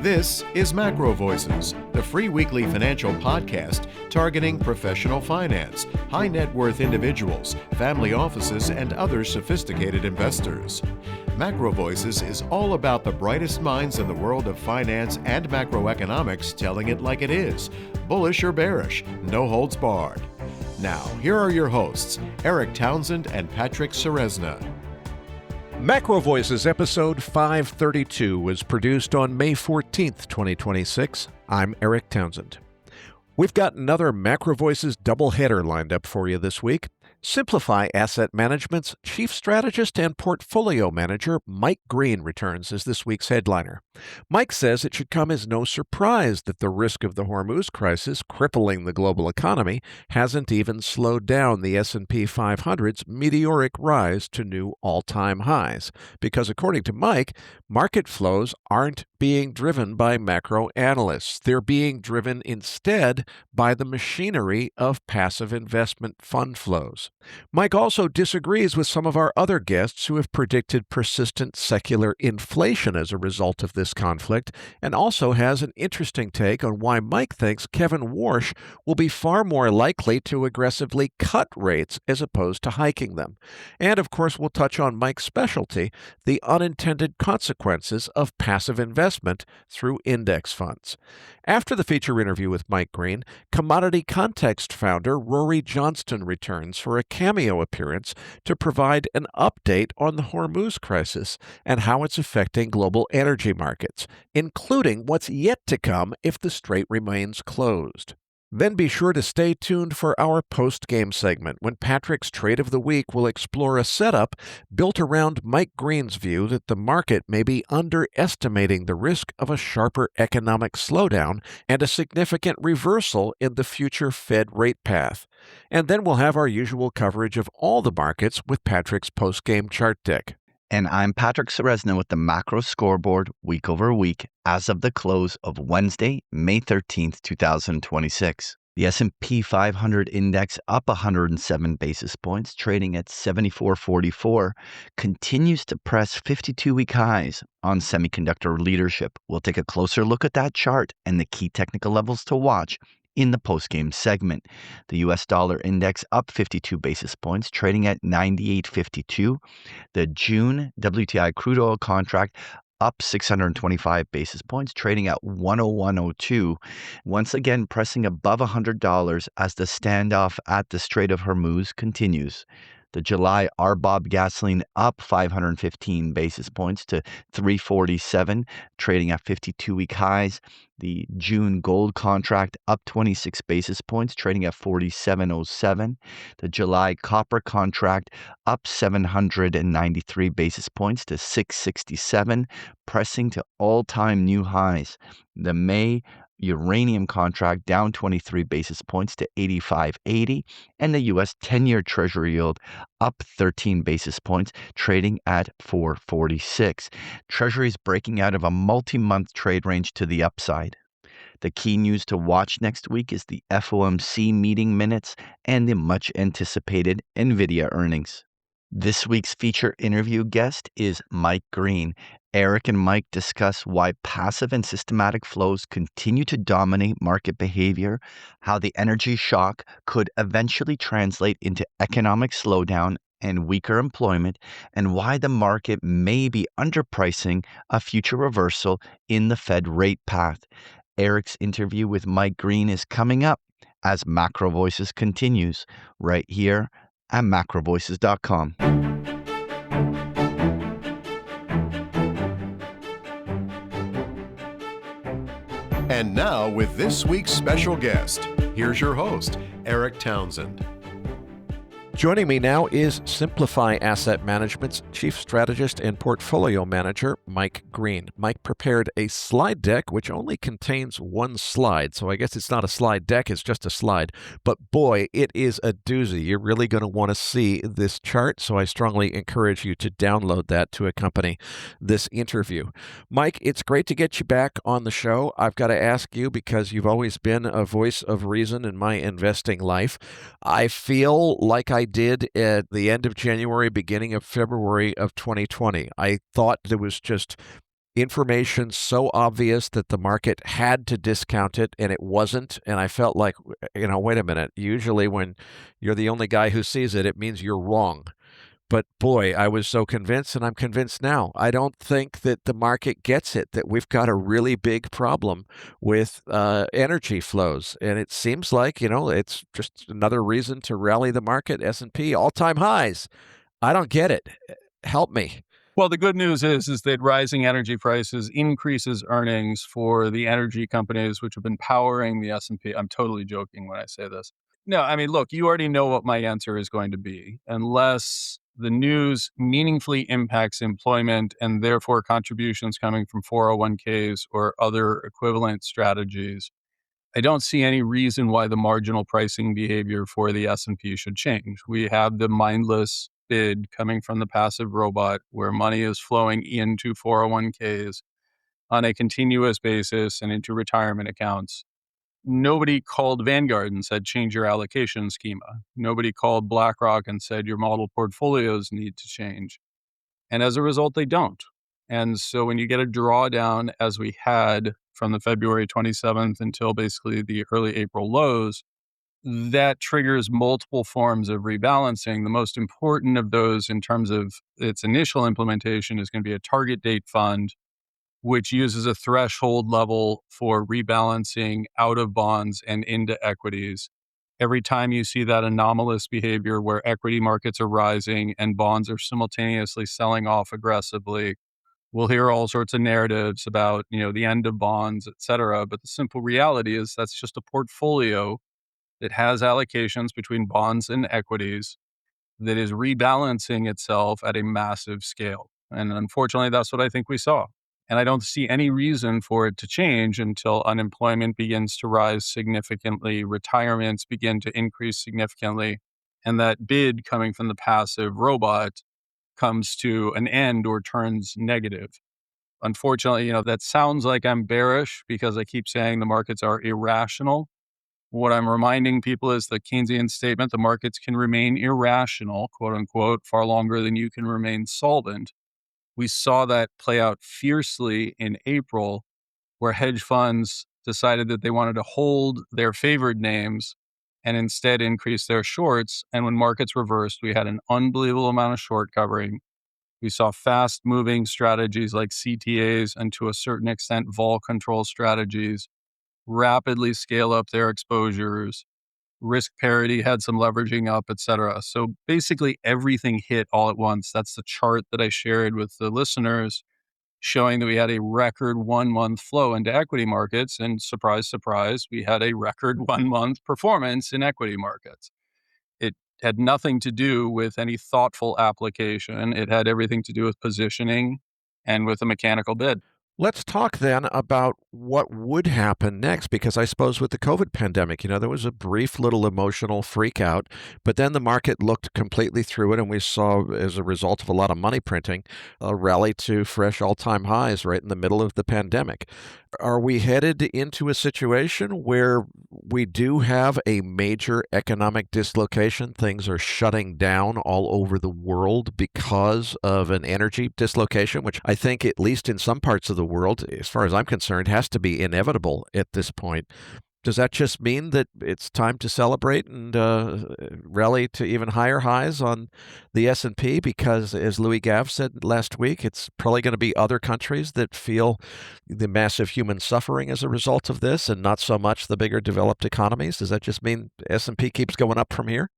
This is MacroVoices, the free weekly financial podcast targeting professional finance, high net worth individuals, family offices, and other sophisticated investors. MacroVoices is all about the brightest minds in the world of finance and macroeconomics telling it like it is, bullish or bearish, no holds barred. Now, here are your hosts, Eric Townsend and Patrick Ceresna. MacroVoices episode 532 was produced on May 14th, 2026. I'm Eric Townsend. We've got another MacroVoices doubleheader lined up for you this week. Simplify Asset Management's Chief Strategist and Portfolio Manager, Mike Green, returns as this week's headliner. Mike says it should come as no surprise that the risk of the Hormuz crisis crippling the global economy hasn't even slowed down the S&P 500's meteoric rise to new all-time highs, because according to Mike, market flows aren't being driven by macro analysts. They're being driven instead by the machinery of passive investment fund flows. Mike also disagrees with some of our other guests who have predicted persistent secular inflation as a result of this conflict, and also has an interesting take on why Mike thinks Kevin Warsh will be far more likely to aggressively cut rates as opposed to hiking them. And of course, we'll touch on Mike's specialty, the unintended consequences of passive investment through index funds. After the feature interview with Mike Green, Commodity Context founder Rory Johnston returns for a cameo appearance to provide an update on the Hormuz crisis and how it's affecting global energy markets, including what's yet to come if the strait remains closed. Then be sure to stay tuned for our Postgame segment, when Patrick's Trade of the Week will explore a setup built around Mike Green's view that the market may be underestimating the risk of a sharper economic slowdown and a significant reversal in the future Fed rate path. And then we'll have our usual coverage of all the markets with Patrick's Postgame chart deck. And I'm Patrick Ceresna with the Macro Scoreboard week over week as of the close of Wednesday, May 13th, 2026. The S&P 500 index up 107 basis points, trading at 74.44, continues to press 52-week highs on semiconductor leadership. We'll take a closer look at that chart and the key technical levels to watch in the postgame segment. The U.S. dollar index up 52 basis points, trading at 98.52. The June WTI crude oil contract up 625 basis points, trading at 101.02. Once again, pressing above $100 as the standoff at the Strait of Hormuz continues. The July RBOB gasoline up 515 basis points to 347, trading at 52-week highs. The June gold contract up 26 basis points, trading at 47.07. The July copper contract up 793 basis points to 667, pressing to all-time new highs. The May uranium contract down 23 basis points to 85.80, and the U.S. 10-year Treasury yield up 13 basis points, trading at 4.46. Treasuries breaking out of a multi-month trade range to the upside. The key news to watch next week is the FOMC meeting minutes and the much-anticipated NVIDIA earnings. This week's feature interview guest is Mike Green. Eric and Mike discuss why passive and systematic flows continue to dominate market behavior, how the energy shock could eventually translate into economic slowdown and weaker employment, and why the market may be underpricing a future reversal in the Fed rate path. Eric's interview with Mike Green is coming up as MacroVoices continues right here at MacroVoices.com. And now, with this week's special guest, here's your host, Eric Townsend. Joining me now is Simplify Asset Management's Chief Strategist and Portfolio Manager, Mike Green. Mike prepared a slide deck which only contains one slide, so I guess it's not a slide deck, it's just a slide. But boy, it is a doozy. You're really going to want to see this chart, so I strongly encourage you to download that to accompany this interview. Mike, it's great to get you back on the show. I've got to ask you, because you've always been a voice of reason in my investing life. I feel like I did at the end of January, beginning of February of 2020. I thought there was just information so obvious that the market had to discount it and it wasn't. And I felt like, wait a minute. Usually when you're the only guy who sees it, it means you're wrong. But boy, I was so convinced, and I'm convinced now. I don't think that the market gets it, that we've got a really big problem with energy flows. And it seems like, it's just another reason to rally the market. S&P, all-time highs. I don't get it. Help me. Well, the good news is that rising energy prices increases earnings for the energy companies which have been powering the S&P. I'm totally joking when I say this. No, I mean, look, you already know what my answer is going to be. Unless the news meaningfully impacts employment and therefore contributions coming from 401ks or other equivalent strategies, I don't see any reason why the marginal pricing behavior for the S&P should change. We have the mindless bid coming from the passive robot where money is flowing into 401ks on a continuous basis and into retirement accounts. Nobody called Vanguard and said, change your allocation schema. Nobody called BlackRock and said, your model portfolios need to change. And as a result, they don't. And so when you get a drawdown, as we had from the February 27th until basically the early April lows, that triggers multiple forms of rebalancing. The most important of those in terms of its initial implementation is going to be a target date fund, which uses a threshold level for rebalancing out of bonds and into equities. Every time you see that anomalous behavior where equity markets are rising and bonds are simultaneously selling off aggressively, we'll hear all sorts of narratives about, the end of bonds, et cetera. But the simple reality is that's just a portfolio that has allocations between bonds and equities that is rebalancing itself at a massive scale. And unfortunately, that's what I think we saw. And I don't see any reason for it to change until unemployment begins to rise significantly, retirements begin to increase significantly, and that bid coming from the passive robot comes to an end or turns negative. Unfortunately, that sounds like I'm bearish because I keep saying the markets are irrational. What I'm reminding people is the Keynesian statement, the markets can remain irrational, quote unquote, far longer than you can remain solvent. We saw that play out fiercely in April, where hedge funds decided that they wanted to hold their favored names and instead increase their shorts. And when markets reversed, we had an unbelievable amount of short covering. We saw fast moving strategies like CTAs and to a certain extent, vol control strategies rapidly scale up their exposures. Risk parity had some leveraging up, et cetera. So basically everything hit all at once. That's the chart that I shared with the listeners showing that we had a record 1 month flow into equity markets. And surprise, surprise, we had a record 1 month performance in equity markets. It had nothing to do with any thoughtful application. It had everything to do with positioning and with a mechanical bid. Let's talk then about what would happen next, because I suppose with the COVID pandemic, there was a brief little emotional freak out, but then the market looked completely through it, and we saw, as a result of a lot of money printing, a rally to fresh all-time highs right in the middle of the pandemic. Are we headed into a situation where we do have a major economic dislocation? Things are shutting down all over the world because of an energy dislocation, which I think, at least in some parts of the world, as far as I'm concerned, has to be inevitable at this point. Does that just mean that it's time to celebrate and rally to even higher highs on the S&P? Because, as Louis Gav said last week, it's probably going to be other countries that feel the massive human suffering as a result of this, and not so much the bigger developed economies. Does that just mean S&P keeps going up from here?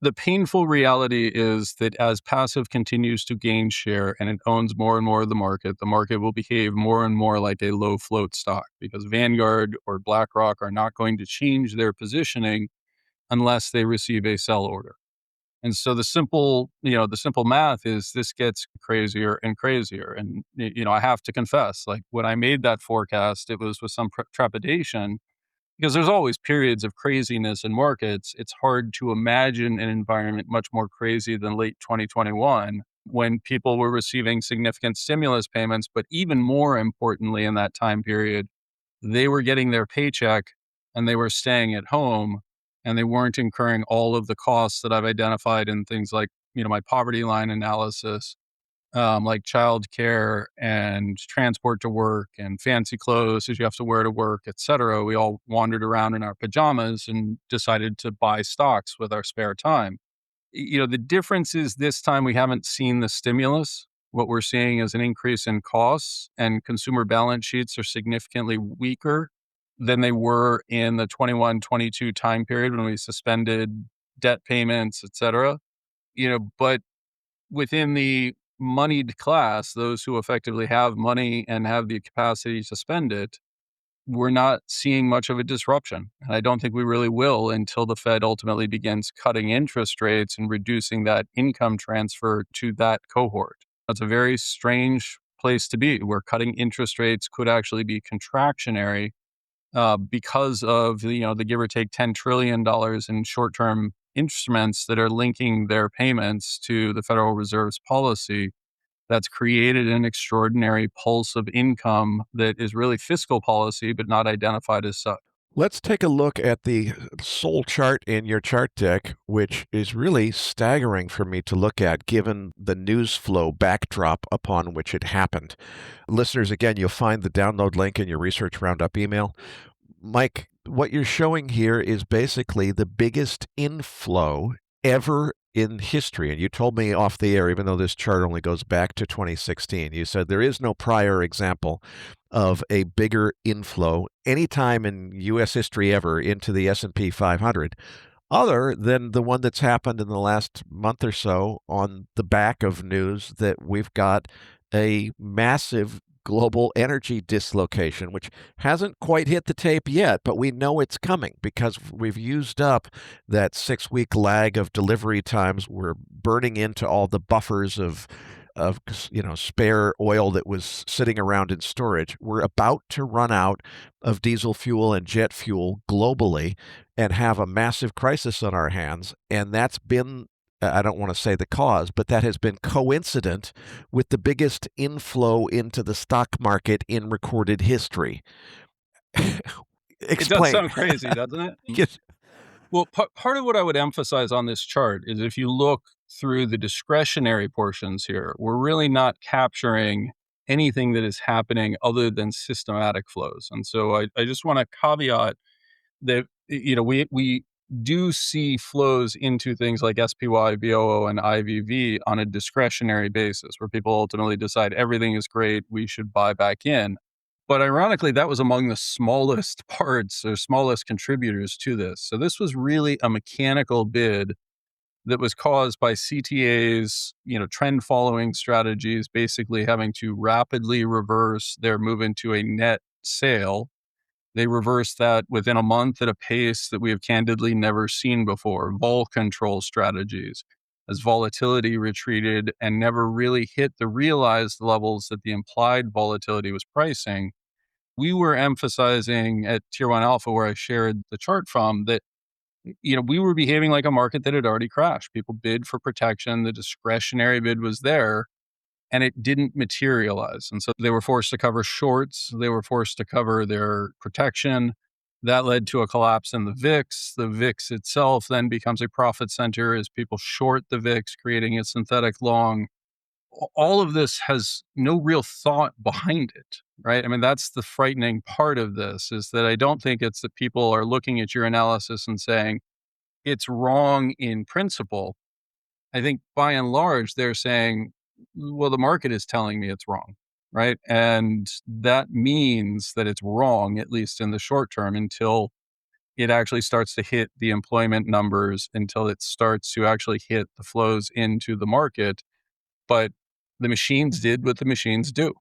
The painful reality is that as passive continues to gain share and it owns more and more of the market will behave more and more like a low float stock, because Vanguard or BlackRock are not going to change their positioning unless they receive a sell order. And so the simple math is this gets crazier and crazier. And, I have to confess, like when I made that forecast, it was with some trepidation, because there's always periods of craziness in markets. It's hard to imagine an environment much more crazy than late 2021 when people were receiving significant stimulus payments. But even more importantly, in that time period, they were getting their paycheck and they were staying at home and they weren't incurring all of the costs that I've identified in things like, my poverty line analysis. like childcare and transport to work and fancy clothes that you have to wear to work, et cetera. We all wandered around in our pajamas and decided to buy stocks with our spare time. The difference is this time we haven't seen the stimulus. What we're seeing is an increase in costs, and consumer balance sheets are significantly weaker than they were in the 21-22 time period when we suspended debt payments, et cetera. But within the moneyed class, those who effectively have money and have the capacity to spend it, we're not seeing much of a disruption. And I don't think we really will until the Fed ultimately begins cutting interest rates and reducing that income transfer to that cohort. That's a very strange place to be, where cutting interest rates could actually be contractionary because of the give or take $10 trillion in short-term instruments that are linking their payments to the Federal Reserve's policy. That's created an extraordinary pulse of income that is really fiscal policy, but not identified as such. Let's take a look at the sole chart in your chart deck, which is really staggering for me to look at given the news flow backdrop upon which it happened. Listeners, again, you'll find the download link in your Research Roundup email. Mike, what you're showing here is basically the biggest inflow ever in history. And you told me off the air, even though this chart only goes back to 2016, you said there is no prior example of a bigger inflow anytime in U.S. history ever into the S&P 500, other than the one that's happened in the last month or so on the back of news that we've got a massive global energy dislocation, which hasn't quite hit the tape yet, but we know it's coming because we've used up that 6-week lag of delivery times. We're burning into all the buffers of spare oil that was sitting around in storage. We're about to run out of diesel fuel and jet fuel globally and have a massive crisis on our hands. And that's been, I don't want to say the cause, but that has been coincident with the biggest inflow into the stock market in recorded history. Explain. It does sound crazy, doesn't it? Yes. Well, part of what I would emphasize on this chart is if you look through the discretionary portions here, we're really not capturing anything that is happening other than systematic flows. And so I just want to caveat that, we do see flows into things like SPY, VOO, and IVV on a discretionary basis, where people ultimately decide everything is great, we should buy back in. But ironically, that was among the smallest parts or smallest contributors to this. So this was really a mechanical bid that was caused by CTAs, trend following strategies, basically having to rapidly reverse their move into a net sale. They reversed that within a month at a pace that we have candidly never seen before. Vol control strategies, as volatility retreated and never really hit the realized levels that the implied volatility was pricing. We were emphasizing at Tier 1 Alpha, where I shared the chart from, that we were behaving like a market that had already crashed. People bid for protection. The discretionary bid was there, and it didn't materialize. And so they were forced to cover shorts. They were forced to cover their protection. That led to a collapse in the VIX. The VIX itself then becomes a profit center as people short the VIX, creating a synthetic long. All of this has no real thought behind it, right? I mean, that's the frightening part of this, is that I don't think it's that people are looking at your analysis and saying it's wrong in principle. I think by and large, they're saying, well, the market is telling me it's wrong, right? And that means that it's wrong, at least in the short term, until it actually starts to hit the employment numbers, until it starts to actually hit the flows into the market. But the machines did what the machines do.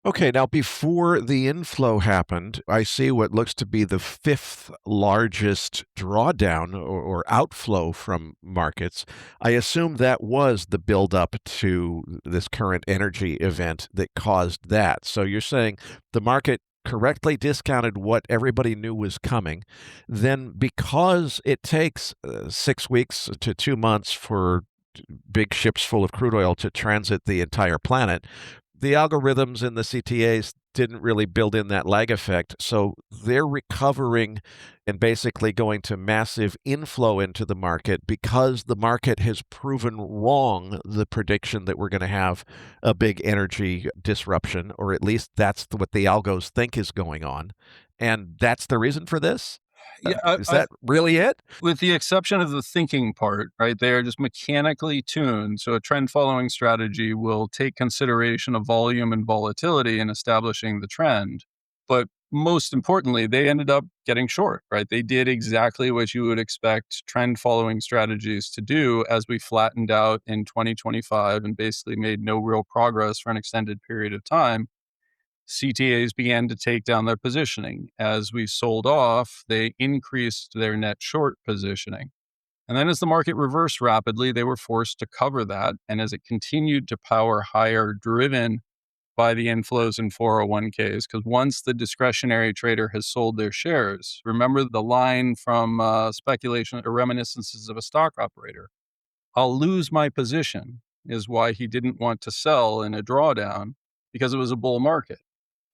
Okay, now before the inflow happened, I see what looks to be the 5th largest drawdown or outflow from markets. I assume that was the buildup to this current energy event that caused that. So you're saying the market correctly discounted what everybody knew was coming. Then because it takes 6 weeks to 2 months for big ships full of crude oil to transit the entire planet, the algorithms and the CTAs didn't really build in that lag effect. So they're recovering and basically going to massive inflow into the market because the market has proven wrong the prediction that we're going to have a big energy disruption, or at least that's what the algos think is going on. And that's the reason for this? Yeah, Is that really it? with the exception of the thinking part, right? They are just mechanically tuned. So a trend following strategy will take consideration of volume and volatility in establishing the trend. But most importantly, they ended up getting short, right? They did exactly what you would expect trend following strategies to do as we flattened out in 2025 and basically made no real progress for an extended period of time. CTAs began to take down their positioning. As we sold off, they increased their net short positioning. And then as the market reversed rapidly, they were forced to cover that. And as it continued to power higher, driven by the inflows in 401ks, because once the discretionary trader has sold their shares, remember the line from Speculation or Reminiscences of a Stock Operator, I'll lose my position, is why he didn't want to sell in a drawdown because it was a bull market.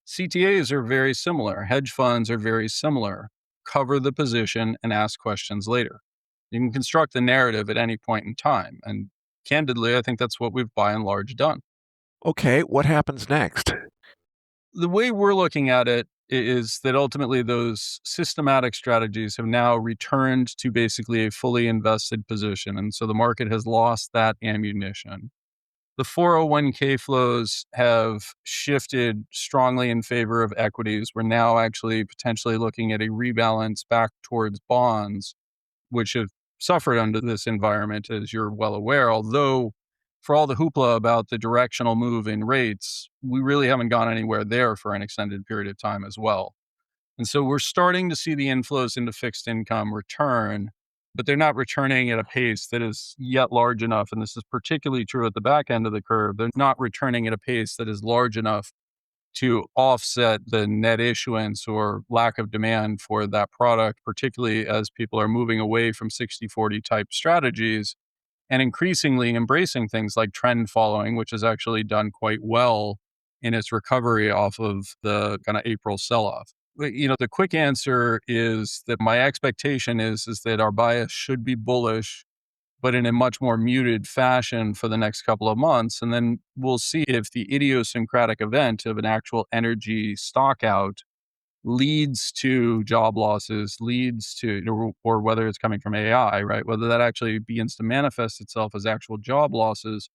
CTAs are very similar. Hedge funds are very similar. Cover the position and ask questions later. You can construct the narrative at any point in time. And candidly, I think that's what we've by and large done. Okay, what happens next? The way we're looking at it is that ultimately those systematic strategies have now returned to basically a fully invested position. And so the market has lost that ammunition. The 401k flows have shifted strongly in favor of equities. We're now actually potentially looking at a rebalance back towards bonds, which have suffered under this environment, as you're well aware. Although, for all the hoopla about the directional move in rates, we really haven't gone anywhere there for an extended period of time as well. And so we're starting to see the inflows into fixed income return, but they're not returning at a pace that is yet large enough. And this is particularly true at the back end of the curve. They're not returning at a pace that is large enough to offset the net issuance or lack of demand for that product, particularly as people are moving away from 60/40 type strategies and increasingly embracing things like trend following, which has actually done quite well in its recovery off of the kind of April sell-off. The quick answer is that my expectation is that our bias should be bullish, but in a much more muted fashion for the next couple of months. And then we'll see if the idiosyncratic event of an actual energy stock out leads to job losses, leads to, or whether it's coming from AI, right? Whether that actually begins to manifest itself as actual job losses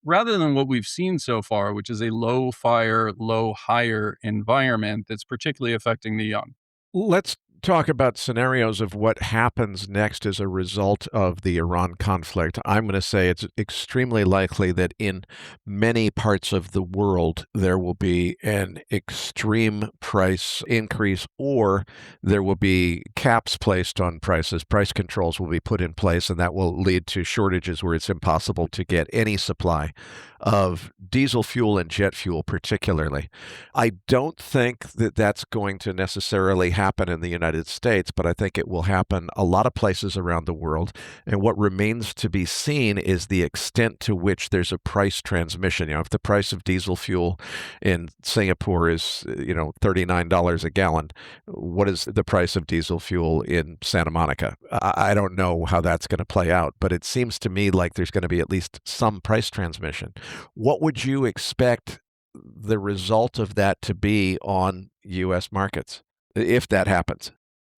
rather than what we've seen so far, which is a low fire, low hire environment that's particularly affecting the young. Let's talk about scenarios of what happens next as a result of the Iran conflict. I'm going to say it's extremely likely that in many parts of the world, there will be an extreme price increase, or there will be caps placed on prices. Price controls will be put in place, and that will lead to shortages where it's impossible to get any supply of diesel fuel and jet fuel, particularly. I don't think that that's going to necessarily happen in the United States, but I think it will happen a lot of places around the world. And what remains to be seen is the extent to which there's a price transmission. If the price of diesel fuel in Singapore is, $39 a gallon, what is the price of diesel fuel in Santa Monica? I don't know how that's going to play out, but it seems to me like there's going to be at least some price transmission. What would you expect the result of that to be on U.S. markets if that happens?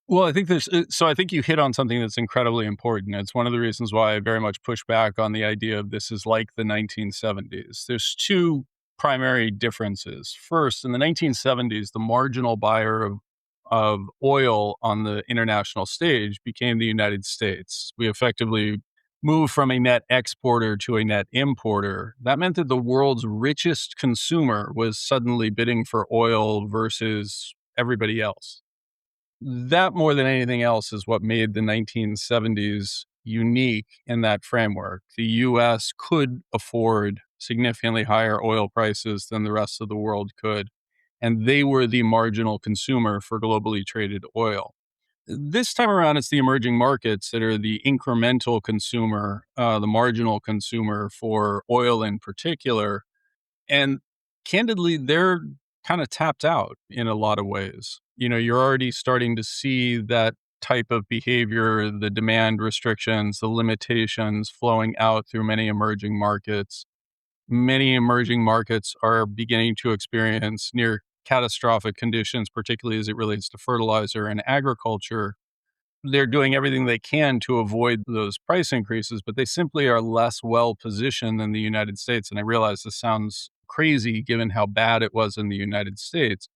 Well, I think I think you hit on something that's incredibly important. It's one of the reasons why I very much push back on the idea of this is like the 1970s. There's two primary differences. First, in the 1970s, the marginal buyer of oil on the international stage became the United States. We effectively moved from a net exporter to a net importer. That meant that the world's richest consumer was suddenly bidding for oil versus everybody else. That, more than anything else, is what made the 1970s unique in that framework. The US could afford significantly higher oil prices than the rest of the world could, and they were the marginal consumer for globally traded oil. This time around, it's the emerging markets that are the incremental consumer, the marginal consumer for oil in particular. And candidly, they're kind of tapped out in a lot of ways. You're already starting to see that type of behavior, the demand restrictions, the limitations flowing out through many emerging markets. Many emerging markets are beginning to experience near catastrophic conditions, particularly as it relates to fertilizer and agriculture. They're doing everything they can to avoid those price increases, but they simply are less well positioned than the United States. And I realize this sounds crazy given how bad it was in the United States,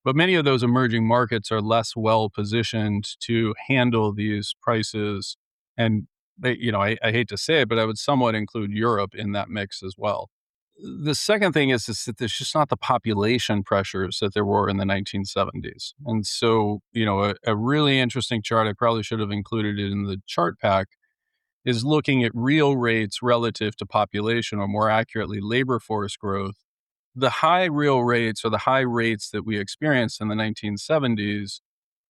but many of those emerging markets are less well positioned to handle these prices. And I hate to say it, but I would somewhat include Europe in that mix as well. The second thing is that there's just not the population pressures that there were in the 1970s. And so, a really interesting chart, I probably should have included it in the chart pack, is looking at real rates relative to population, or more accurately, labor force growth. The high real rates, or the high rates that we experienced in the 1970s,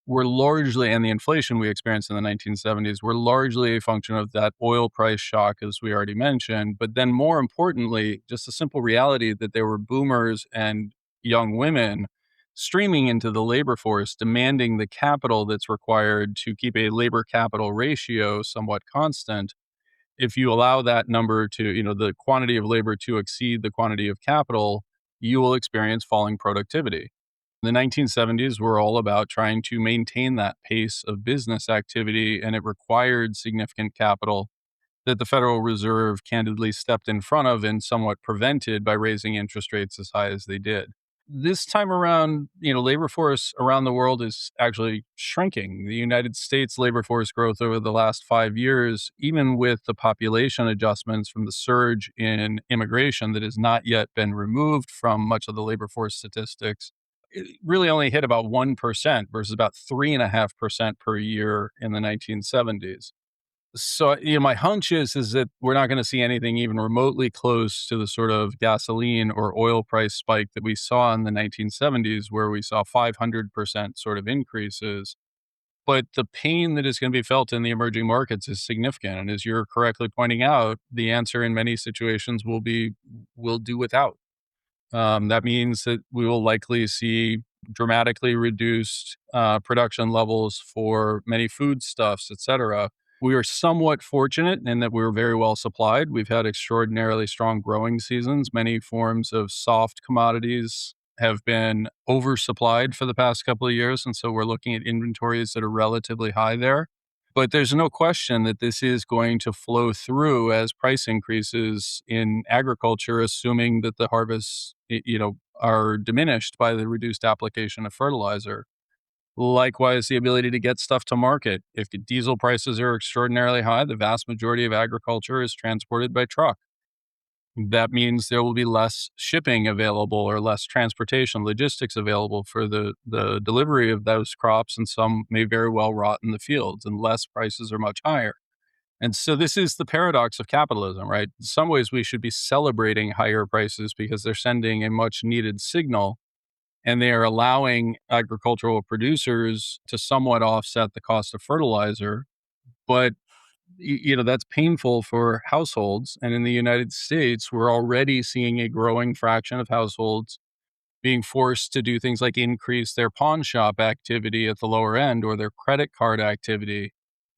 were largely, and the inflation we experienced in the 1970s were largely a function of that oil price shock, as we already mentioned. But then more importantly, just the simple reality that there were boomers and young women streaming into the labor force, demanding the capital that's required to keep a labor capital ratio somewhat constant. If you allow that number to, the quantity of labor to exceed the quantity of capital, you will experience falling productivity. The 1970s were all about trying to maintain that pace of business activity, and it required significant capital that the Federal Reserve candidly stepped in front of and somewhat prevented by raising interest rates as high as they did. This time around, labor force around the world is actually shrinking. The United States labor force growth over the last 5 years, even with the population adjustments from the surge in immigration that has not yet been removed from much of the labor force statistics, it really only hit about 1% versus about 3.5% per year in the 1970s. So, my hunch is that we're not going to see anything even remotely close to the sort of gasoline or oil price spike that we saw in the 1970s, where we saw 500% sort of increases. But the pain that is going to be felt in the emerging markets is significant. And as you're correctly pointing out, the answer in many situations will be we'll do without. That means that we will likely see dramatically reduced production levels for many foodstuffs, et cetera. We are somewhat fortunate in that we're very well supplied. We've had extraordinarily strong growing seasons. Many forms of soft commodities have been oversupplied for the past couple of years. And so we're looking at inventories that are relatively high there. But there's no question that this is going to flow through as price increases in agriculture, assuming that the harvests, are diminished by the reduced application of fertilizer. Likewise, the ability to get stuff to market. If the diesel prices are extraordinarily high, the vast majority of agriculture is transported by truck. That means there will be less shipping available, or less transportation logistics available for the delivery of those crops, and some may very well rot in the fields, and less prices are much higher. And so this is the paradox of capitalism, right? In some ways, we should be celebrating higher prices because they're sending a much needed signal, and they are allowing agricultural producers to somewhat offset the cost of fertilizer. But that's painful for households. And in the United States, we're already seeing a growing fraction of households being forced to do things like increase their pawn shop activity at the lower end, or their credit card activity.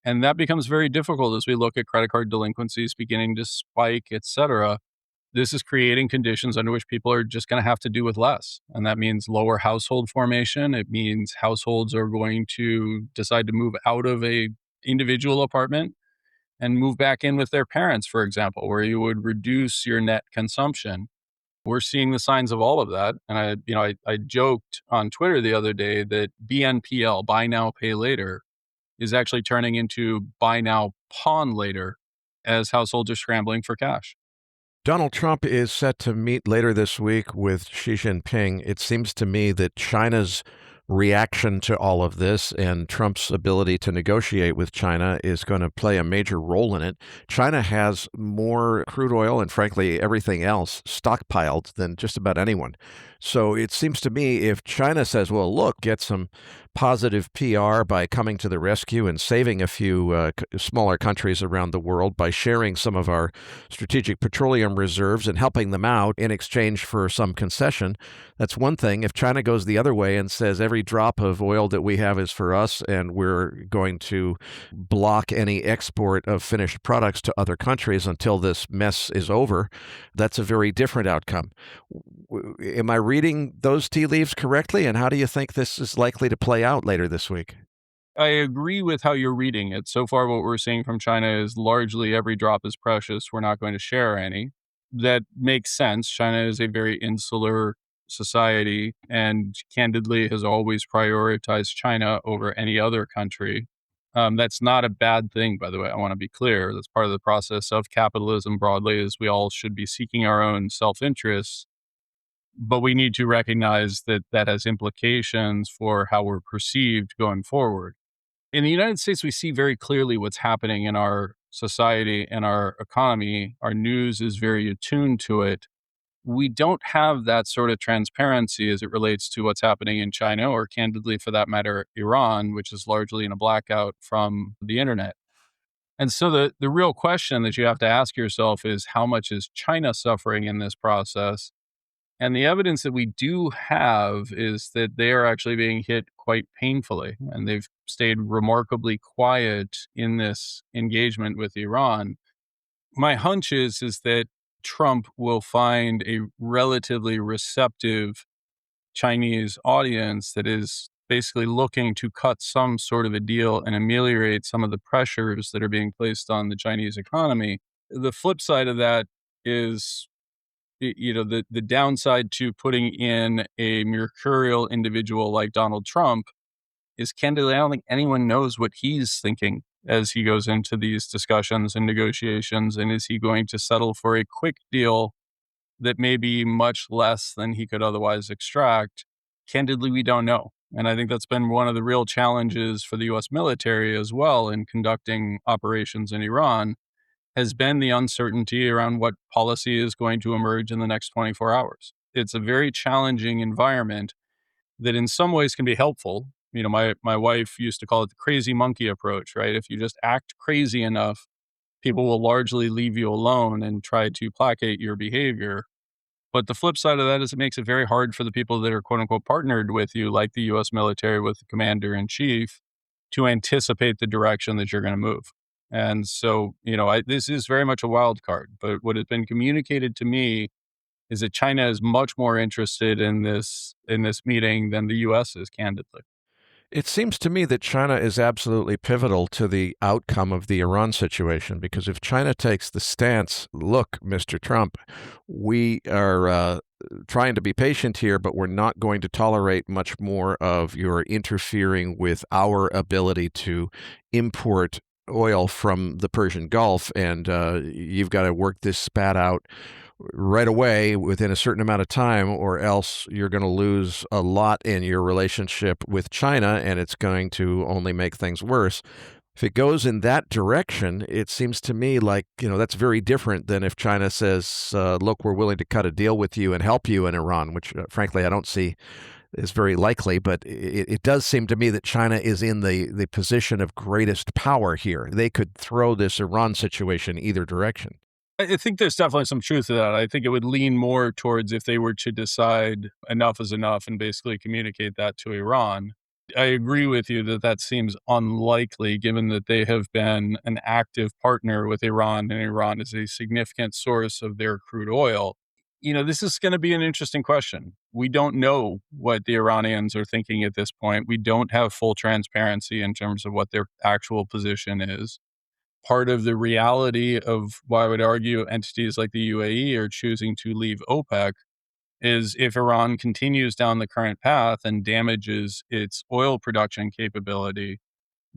And that becomes very difficult as we look at credit card delinquencies beginning to spike, et cetera. This is creating conditions under which people are just going to have to do with less. And that means lower household formation. It means households are going to decide to move out of a individual apartment and move back in with their parents, for example, where you would reduce your net consumption. We're seeing the signs of all of that. And I joked on Twitter the other day that BNPL, buy now, pay later, is actually turning into buy now, pawn later, as households are scrambling for cash. Donald Trump is set to meet later this week with Xi Jinping. It seems to me that China's reaction to all of this and Trump's ability to negotiate with China is going to play a major role in it. China has more crude oil and, frankly, everything else stockpiled than just about anyone. So it seems to me if China says, well, look, get some positive PR by coming to the rescue and saving a few smaller countries around the world by sharing some of our strategic petroleum reserves and helping them out in exchange for some concession. That's one thing. If China goes the other way and says every drop of oil that we have is for us and we're going to block any export of finished products to other countries until this mess is over, that's a very different outcome. Am I reading those tea leaves correctly? And how do you think this is likely to play out later this week? I agree with how you're reading it. So far, what we're seeing from China is largely every drop is precious. We're not going to share any. That makes sense. China is a very insular society and candidly has always prioritized China over any other country. That's not a bad thing, by the way. I want to be clear. That's part of the process of capitalism broadly is we all should be seeking our own self-interests. But we need to recognize that that has implications for how we're perceived going forward. In the United States, we see very clearly what's happening in our society and our economy. Our news is very attuned to it. We don't have that sort of transparency as it relates to what's happening in China or, candidly, for that matter, Iran, which is largely in a blackout from the internet. And so the real question that you have to ask yourself is how much is China suffering in this process? And the evidence that we do have is that they are actually being hit quite painfully, and they've stayed remarkably quiet in this engagement with Iran. My hunch is that Trump will find a relatively receptive Chinese audience that is basically looking to cut some sort of a deal and ameliorate some of the pressures that are being placed on the Chinese economy. The flip side of that is the downside to putting in a mercurial individual like Donald Trump is candidly, I don't think anyone knows what he's thinking as he goes into these discussions and negotiations. And is he going to settle for a quick deal that may be much less than he could otherwise extract? Candidly, we don't know. And I think that's been one of the real challenges for the US military as well in conducting operations in Iran has been the uncertainty around what policy is going to emerge in the next 24 hours. It's a very challenging environment that in some ways can be helpful. My wife used to call it the crazy monkey approach, right? If you just act crazy enough, people will largely leave you alone and try to placate your behavior. But the flip side of that is it makes it very hard for the people that are quote unquote partnered with you, like the US military with the commander in chief, to anticipate the direction that you're going to move. And so, this is very much a wild card. But what has been communicated to me is that China is much more interested in this meeting than the U.S. is, candidly. It seems to me that China is absolutely pivotal to the outcome of the Iran situation, because if China takes the stance, look, Mr. Trump, we are trying to be patient here, but we're not going to tolerate much more of your interfering with our ability to import oil from the Persian Gulf, and you've got to work this spat out right away within a certain amount of time, or else you're going to lose a lot in your relationship with China, and it's going to only make things worse. If it goes in that direction, it seems to me like, that's very different than if China says, look, we're willing to cut a deal with you and help you in Iran, which frankly, I don't see is very likely, but it does seem to me that China is in the position of greatest power here. They could throw this Iran situation either direction. I think there's definitely some truth to that. I think it would lean more towards if they were to decide enough is enough and basically communicate that to Iran. I agree with you that that seems unlikely given that they have been an active partner with Iran and Iran is a significant source of their crude oil. This is going to be an interesting question. We don't know what the Iranians are thinking at this point. We don't have full transparency in terms of what their actual position is. Part of the reality of why I would argue entities like the UAE are choosing to leave OPEC is if Iran continues down the current path and damages its oil production capability,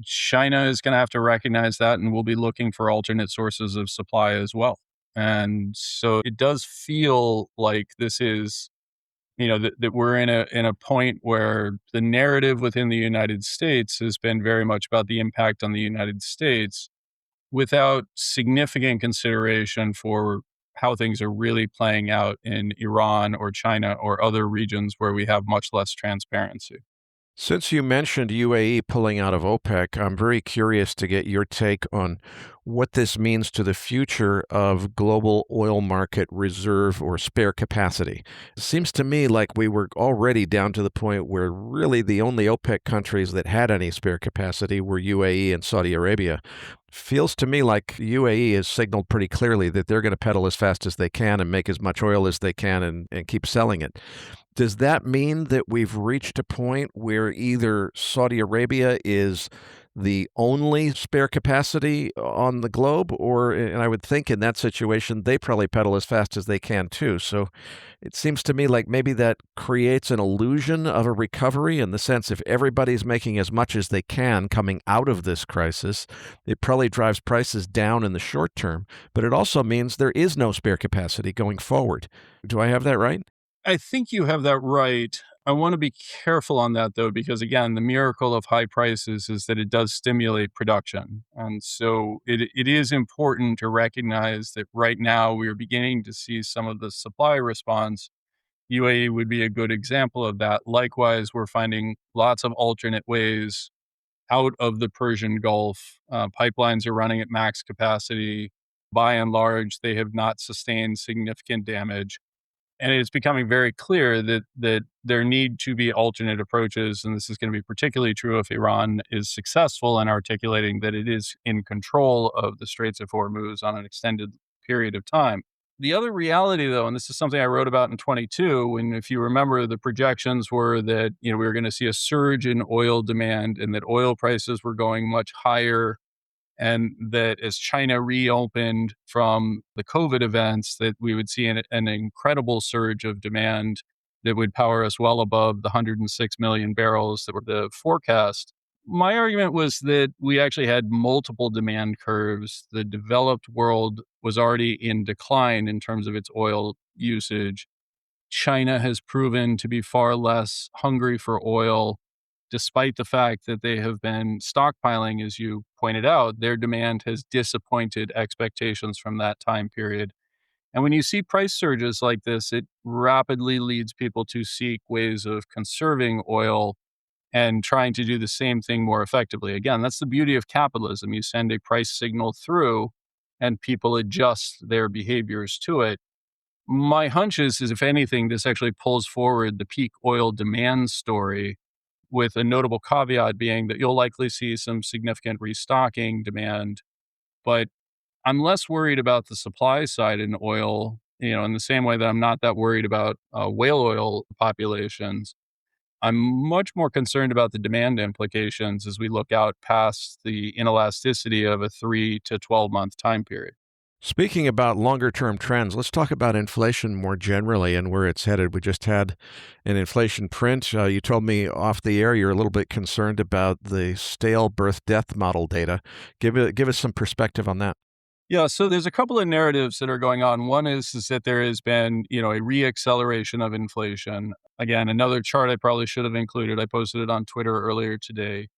China is going to have to recognize that and will be looking for alternate sources of supply as well. And so it does feel like this is, that we're in a point where the narrative within the United States has been very much about the impact on the United States without significant consideration for how things are really playing out in Iran or China or other regions where we have much less transparency. Since you mentioned UAE pulling out of OPEC, I'm very curious to get your take on what this means to the future of global oil market reserve or spare capacity. It seems to me like we were already down to the point where really the only OPEC countries that had any spare capacity were UAE and Saudi Arabia. Feels to me like UAE has signaled pretty clearly that they're going to pedal as fast as they can and make as much oil as they can and keep selling it. Does that mean that we've reached a point where either Saudi Arabia is the only spare capacity on the globe, or, and I would think in that situation, they probably pedal as fast as they can too. So it seems to me like maybe that creates an illusion of a recovery in the sense if everybody's making as much as they can coming out of this crisis, it probably drives prices down in the short term, but it also means there is no spare capacity going forward. Do I have that right? I think you have that right. I want to be careful on that, though, because again, the miracle of high prices is that it does stimulate production. And so it is important to recognize that right now we are beginning to see some of the supply response. UAE would be a good example of that. Likewise, we're finding lots of alternate ways out of the Persian Gulf. Pipelines are running at max capacity. By and large, they have not sustained significant damage. And it's becoming very clear that there need to be alternate approaches, and this is going to be particularly true if Iran is successful in articulating that it is in control of the Straits of Hormuz on an extended period of time. The other reality, though, and this is something I wrote about in 22, and if you remember, the projections were that we were going to see a surge in oil demand and that oil prices were going much higher, and that as China reopened from the COVID events, that we would see an incredible surge of demand that would power us well above the 106 million barrels that were the forecast. My argument was that we actually had multiple demand curves. The developed world was already in decline in terms of its oil usage. China has proven to be far less hungry for oil, despite the fact that they have been stockpiling, as you pointed out. Their demand has disappointed expectations from that time period. And when you see price surges like this, it rapidly leads people to seek ways of conserving oil and trying to do the same thing more effectively. Again, that's the beauty of capitalism. You send a price signal through, and people adjust their behaviors to it. My hunch is if anything, this actually pulls forward the peak oil demand story, with a notable caveat being that you'll likely see some significant restocking demand. But I'm less worried about the supply side in oil, in the same way that I'm not that worried about whale oil populations. I'm much more concerned about the demand implications as we look out past the inelasticity of a 3 to 12-month time period. Speaking about longer term trends, let's talk about inflation more generally and where it's headed. We just had an inflation print. You told me off the air you're a little bit concerned about the stale birth death model data. Give us some perspective on that. Yeah, so there's a couple of narratives that are going on. One is that there has been, a reacceleration of inflation. Again, another chart I probably should have included, I posted it on Twitter earlier today,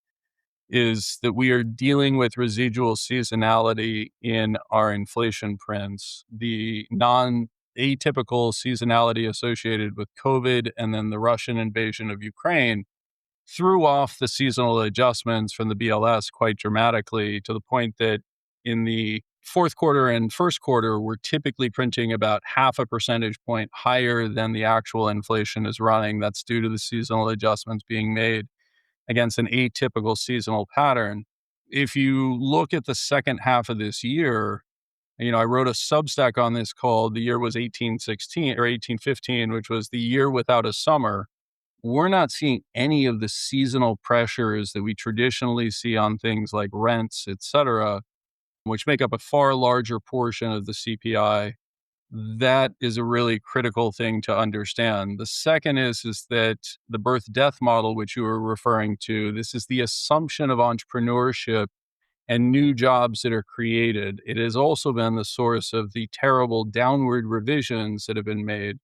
is that we are dealing with residual seasonality in our inflation prints. The atypical seasonality associated with COVID and then the Russian invasion of Ukraine threw off the seasonal adjustments from the BLS quite dramatically, to the point that in the fourth quarter and first quarter, we're typically printing about half a percentage point higher than the actual inflation is running. That's due to the seasonal adjustments being made against an atypical seasonal pattern. If you look at the second half of this year, I wrote a Substack on this called "The Year Was 1816" or 1815, which was the year without a summer. We're not seeing any of the seasonal pressures that we traditionally see on things like rents, et cetera, which make up a far larger portion of the CPI. That is a really critical thing to understand. The second is that the birth death model, which you were referring to, this is the assumption of entrepreneurship and new jobs that are created. It has also been the source of the terrible downward revisions that have been made.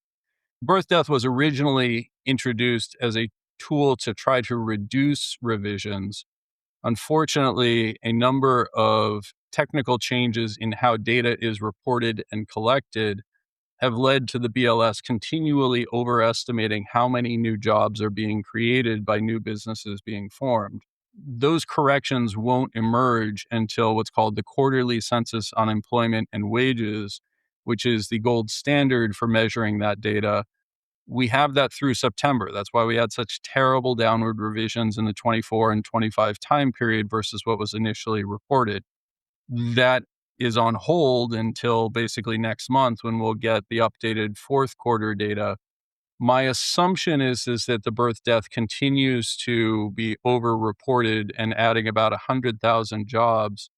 Birth death was originally introduced as a tool to try to reduce revisions. Unfortunately, a number of technical changes in how data is reported and collected have led to the BLS continually overestimating how many new jobs are being created by new businesses being formed. Those corrections won't emerge until what's called the quarterly census on employment and wages, which is the gold standard for measuring that data. We have that through September. That's why we had such terrible downward revisions in the 24 and 25 time period versus what was initially reported. That is on hold until basically next month when we'll get the updated fourth quarter data. My assumption is that the birth death continues to be overreported and adding about 100,000 jobs.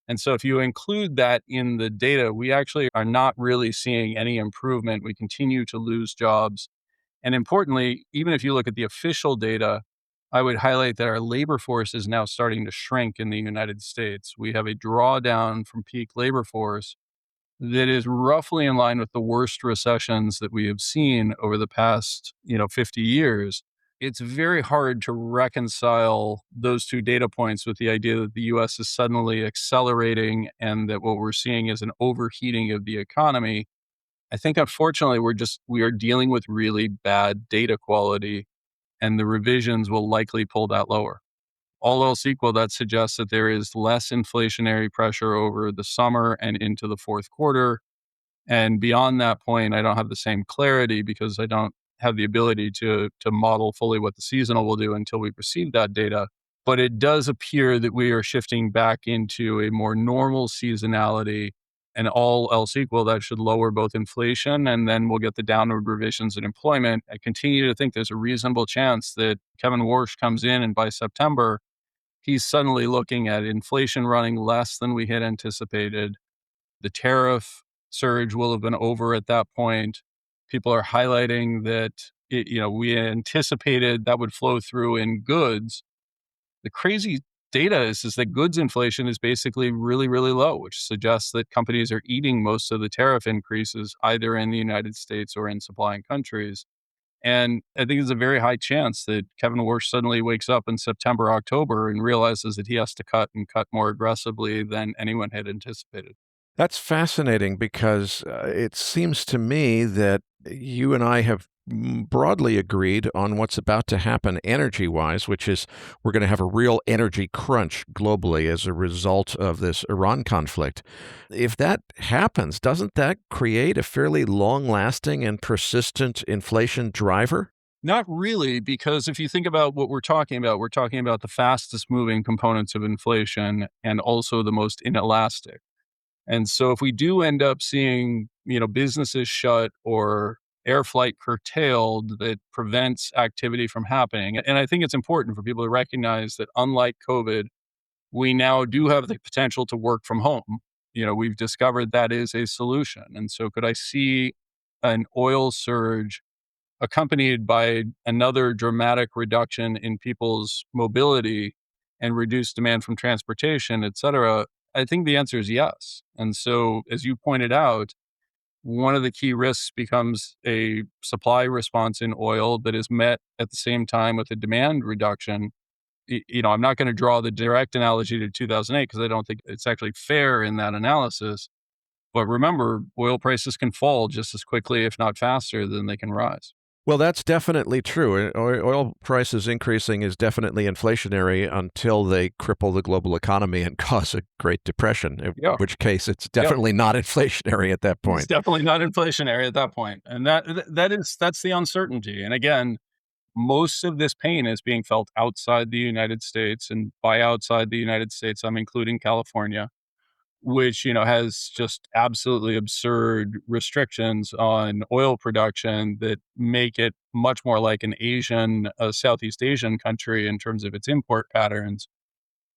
And so if you include that in the data, we actually are not really seeing any improvement. We continue to lose jobs. And importantly, even if you look at the official data, I would highlight that our labor force is now starting to shrink in the United States. We have a drawdown from peak labor force that is roughly in line with the worst recessions that we have seen over the past, 50 years. It's very hard to reconcile those two data points with the idea that the US is suddenly accelerating and that what we're seeing is an overheating of the economy. I think unfortunately we are dealing with really bad data quality, and the revisions will likely pull that lower. All else equal, that suggests that there is less inflationary pressure over the summer and into the fourth quarter. And beyond that point, I don't have the same clarity because I don't have the ability to model fully what the seasonal will do until we receive that data. But it does appear that we are shifting back into a more normal seasonality, and all else equal, that should lower both inflation, and then we'll get the downward revisions in employment. I continue to think there's a reasonable chance that Kevin Warsh comes in and by September, he's suddenly looking at inflation running less than we had anticipated. The tariff surge will have been over at that point. People are highlighting that we anticipated that would flow through in goods. The crazy data is that goods inflation is basically really, really low, which suggests that companies are eating most of the tariff increases either in the United States or in supplying countries. And I think there's a very high chance that Kevin Warsh suddenly wakes up in September, October and realizes that he has to cut and cut more aggressively than anyone had anticipated. That's fascinating because it seems to me that you and I have broadly agreed on what's about to happen energy-wise, which is we're going to have a real energy crunch globally as a result of this Iran conflict. If that happens, doesn't that create a fairly long-lasting and persistent inflation driver? Not really, because if you think about what we're talking about the fastest moving components of inflation and also the most inelastic. And so if we do end up seeing, businesses shut or air flight curtailed that prevents activity from happening, and I think it's important for people to recognize that unlike COVID, we now do have the potential to work from home. We've discovered that is a solution. And so could I see an oil surge accompanied by another dramatic reduction in people's mobility and reduced demand from transportation, et cetera? I think the answer is yes. And so, as you pointed out, one of the key risks becomes a supply response in oil that is met at the same time with a demand reduction. I'm not going to draw the direct analogy to 2008 because I don't think it's actually fair in that analysis. But remember, oil prices can fall just as quickly, if not faster, than they can rise. Well, that's definitely true. Oil prices increasing is definitely inflationary until they cripple the global economy and cause a Great Depression, in which case it's definitely not inflationary at that point. It's definitely not inflationary at that point. And that's the uncertainty. And again, most of this pain is being felt outside the United States. And by outside the United States, I'm including California, which has just absolutely absurd restrictions on oil production that make it much more like an Southeast Asian country in terms of its import patterns.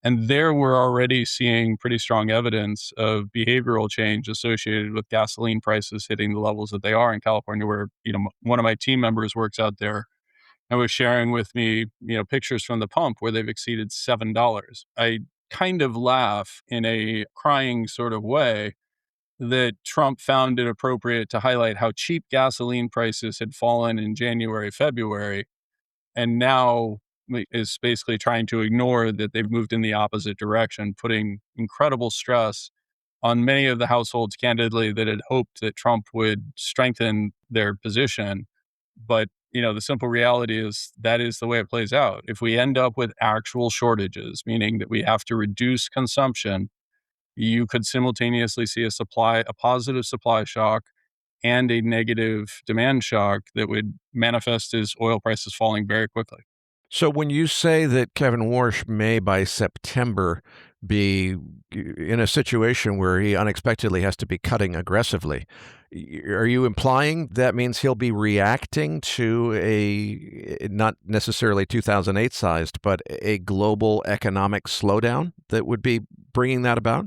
And there we're already seeing pretty strong evidence of behavioral change associated with gasoline prices hitting the levels that they are in California, where one of my team members works out there and was sharing with me pictures from the pump where they've exceeded $7. I kind of laugh in a crying sort of way that Trump found it appropriate to highlight how cheap gasoline prices had fallen in January, February, and now is basically trying to ignore that they've moved in the opposite direction, putting incredible stress on many of the households, candidly, that had hoped that Trump would strengthen their position. But, the simple reality is that is the way it plays out. If we end up with actual shortages, meaning that we have to reduce consumption, you could simultaneously see a positive supply shock and a negative demand shock that would manifest as oil prices falling very quickly. So when you say that Kevin Warsh may by September be in a situation where he unexpectedly has to be cutting aggressively, are you implying that means he'll be reacting to not necessarily 2008 sized, but a global economic slowdown that would be bringing that about?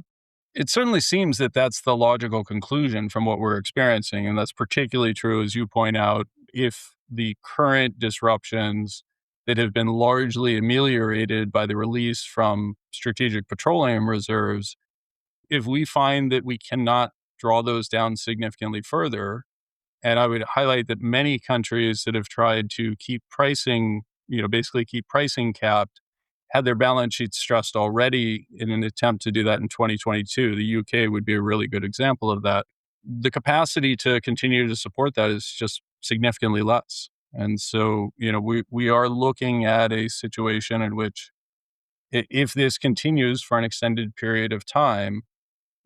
It certainly seems that that's the logical conclusion from what we're experiencing. And that's particularly true, as you point out, if the current disruptions that have been largely ameliorated by the release from strategic petroleum reserves, if we find that we cannot draw those down significantly further, and I would highlight that many countries that have tried to keep pricing, basically keep pricing capped, had their balance sheets stressed already in an attempt to do that in 2022. The UK would be a really good example of that. The capacity to continue to support that is just significantly less. And so, we are looking at a situation in which if this continues for an extended period of time,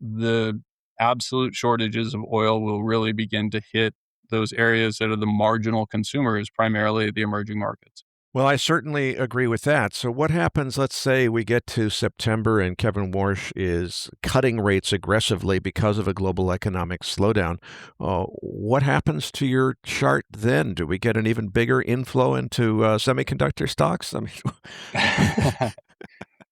the absolute shortages of oil will really begin to hit those areas that are the marginal consumers, primarily the emerging markets. Well, I certainly agree with that. So, what happens? Let's say we get to September and Kevin Warsh is cutting rates aggressively because of a global economic slowdown. What happens to your chart then? Do we get an even bigger inflow into semiconductor stocks? I mean,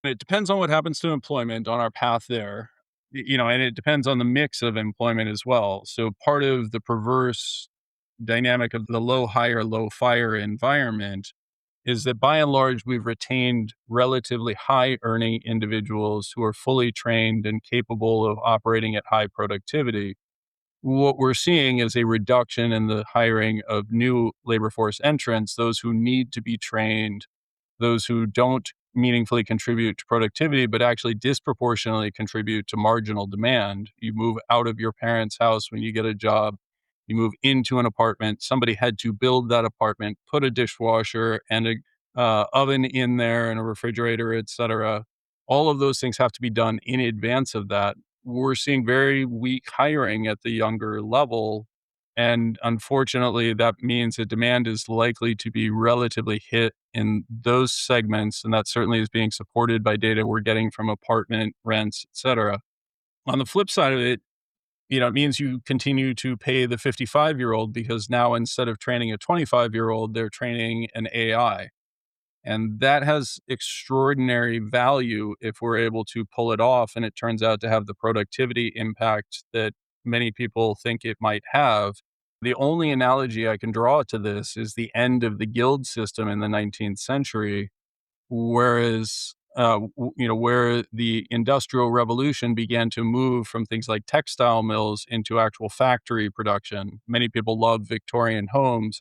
It depends on what happens to employment on our path there, and it depends on the mix of employment as well. So, part of the perverse dynamic of the low hire, low fire environment is that by and large, we've retained relatively high earning individuals who are fully trained and capable of operating at high productivity. What we're seeing is a reduction in the hiring of new labor force entrants, those who need to be trained, those who don't meaningfully contribute to productivity, but actually disproportionately contribute to marginal demand. You move out of your parents' house when you get a job, you move into an apartment. Somebody had to build that apartment, put a dishwasher and a oven in there and a refrigerator, et cetera. All of those things have to be done in advance of that. We're seeing very weak hiring at the younger level. And unfortunately, that means that demand is likely to be relatively hit in those segments. And that certainly is being supported by data we're getting from apartment rents, et cetera. On the flip side of it, it means you continue to pay the 55-year-old because now instead of training a 25-year-old, they're training an AI. And that has extraordinary value if we're able to pull it off. And it turns out to have the productivity impact that many people think it might have. The only analogy I can draw to this is the end of the guild system in the 19th century, whereas where the industrial revolution began to move from things like textile mills into actual factory production. Many people love Victorian homes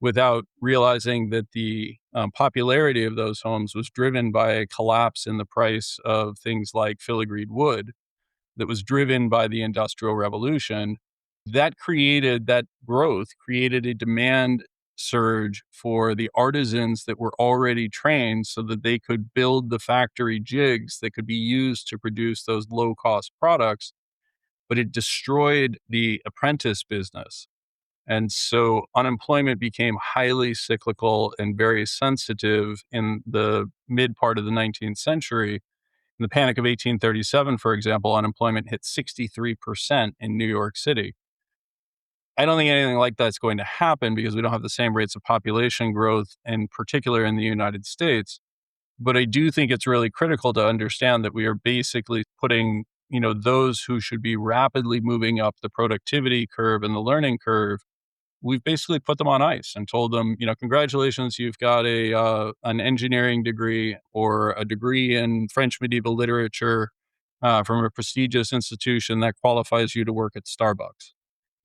without realizing that the popularity of those homes was driven by a collapse in the price of things like filigreed wood that was driven by the Industrial Revolution. That growth created a demand surge for the artisans that were already trained so that they could build the factory jigs that could be used to produce those low cost products. But it destroyed the apprentice business. And so unemployment became highly cyclical and very sensitive in the mid part of the 19th century. In the Panic of 1837, for example, unemployment hit 63% in New York City. I don't think anything like that's going to happen because we don't have the same rates of population growth, in particular in the United States. But I do think it's really critical to understand that we are basically putting, those who should be rapidly moving up the productivity curve and the learning curve, we've basically put them on ice and told them, congratulations, you've got an engineering degree or a degree in French medieval literature from a prestigious institution that qualifies you to work at Starbucks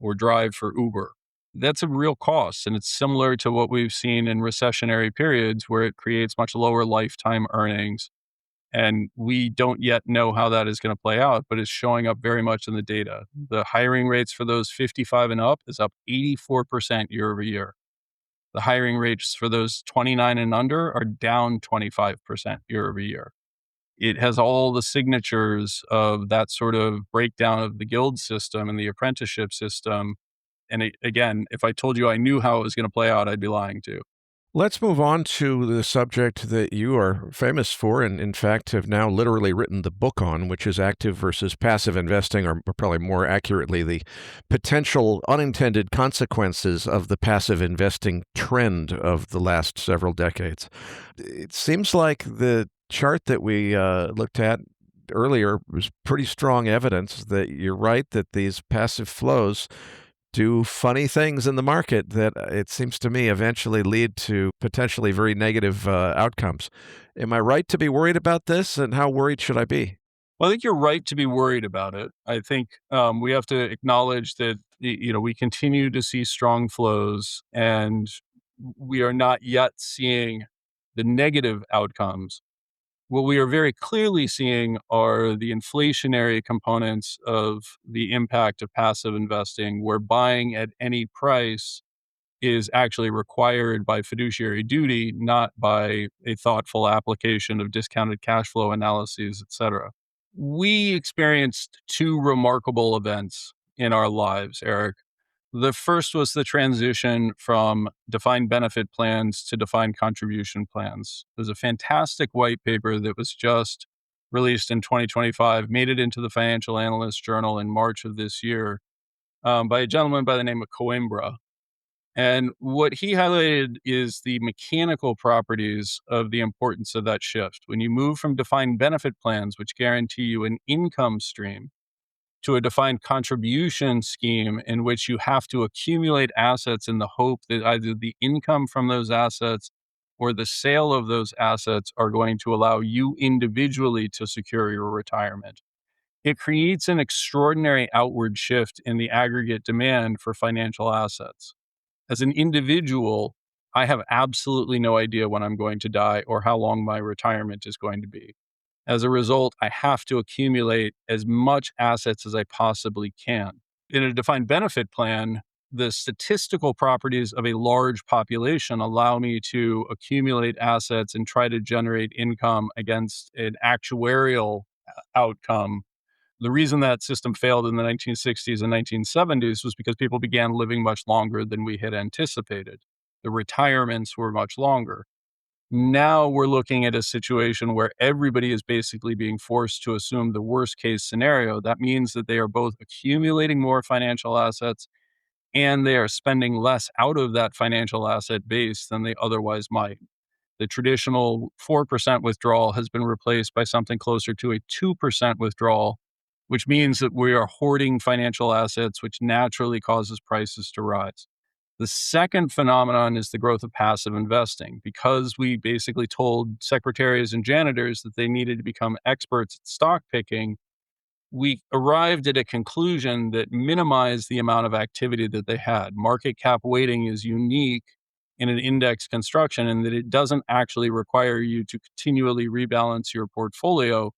or drive for Uber. That's a real cost. And it's similar to what we've seen in recessionary periods where it creates much lower lifetime earnings. And we don't yet know how that is going to play out, but it's showing up very much in the data. The hiring rates for those 55 and up is up 84% year over year. The hiring rates for those 29 and under are down 25% year over year. It has all the signatures of that sort of breakdown of the guild system and the apprenticeship system. And again, if I told you I knew how it was going to play out, I'd be lying to you. Let's move on to the subject that you are famous for, and in fact have now literally written the book on, which is active versus passive investing, or probably more accurately, the potential unintended consequences of the passive investing trend of the last several decades. It seems like the chart that we looked at earlier was pretty strong evidence that you're right, that these passive flows do funny things in the market that it seems to me eventually lead to potentially very negative outcomes. Am I right to be worried about this, and how worried should I be? Well, I think you're right to be worried about it. I think we have to acknowledge that we continue to see strong flows, and we are not yet seeing the negative outcomes. What we are very clearly seeing are the inflationary components of the impact of passive investing, where buying at any price is actually required by fiduciary duty, not by a thoughtful application of discounted cash flow analyses, et cetera. We experienced two remarkable events in our lives, Eric. The first was the transition from defined benefit plans to defined contribution plans. There's a fantastic white paper that was just released in 2025, made it into the Financial Analyst Journal in March of this year, by a gentleman by the name of Coimbra. And what he highlighted is the mechanical properties of the importance of that shift. When you move from defined benefit plans, which guarantee you an income stream, to a defined contribution scheme in which you have to accumulate assets in the hope that either the income from those assets or the sale of those assets are going to allow you individually to secure your retirement. It creates an extraordinary outward shift in the aggregate demand for financial assets. As an individual, I have absolutely no idea when I'm going to die or how long my retirement is going to be. As a result, I have to accumulate as much assets as I possibly can. In a defined benefit plan, the statistical properties of a large population allow me to accumulate assets and try to generate income against an actuarial outcome. The reason that system failed in the 1960s and 1970s was because people began living much longer than we had anticipated. The retirements were much longer. Now we're looking at a situation where everybody is basically being forced to assume the worst case scenario. That means that they are both accumulating more financial assets and they are spending less out of that financial asset base than they otherwise might. The traditional 4% withdrawal has been replaced by something closer to a 2% withdrawal, which means that we are hoarding financial assets, which naturally causes prices to rise. The second phenomenon is the growth of passive investing. Because we basically told secretaries and janitors that they needed to become experts at stock picking, we arrived at a conclusion that minimized the amount of activity that they had. Market cap weighting is unique in an index construction in that it doesn't actually require you to continually rebalance your portfolio.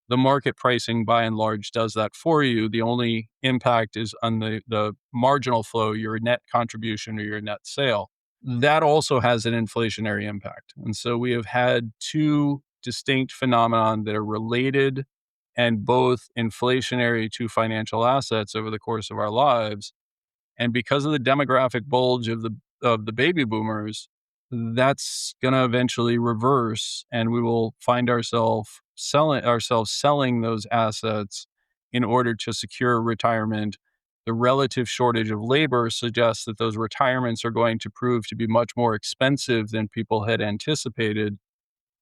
The market pricing, by and large, does that for you. The only impact is on the marginal flow, your net contribution or your net sale. That also has an inflationary impact. And so we have had two distinct phenomena that are related and both inflationary to financial assets over the course of our lives. And because of the demographic bulge of the baby boomers, that's going to eventually reverse, and we will find ourselves selling those assets in order to secure retirement. The relative shortage of labor suggests that those retirements are going to prove to be much more expensive than people had anticipated.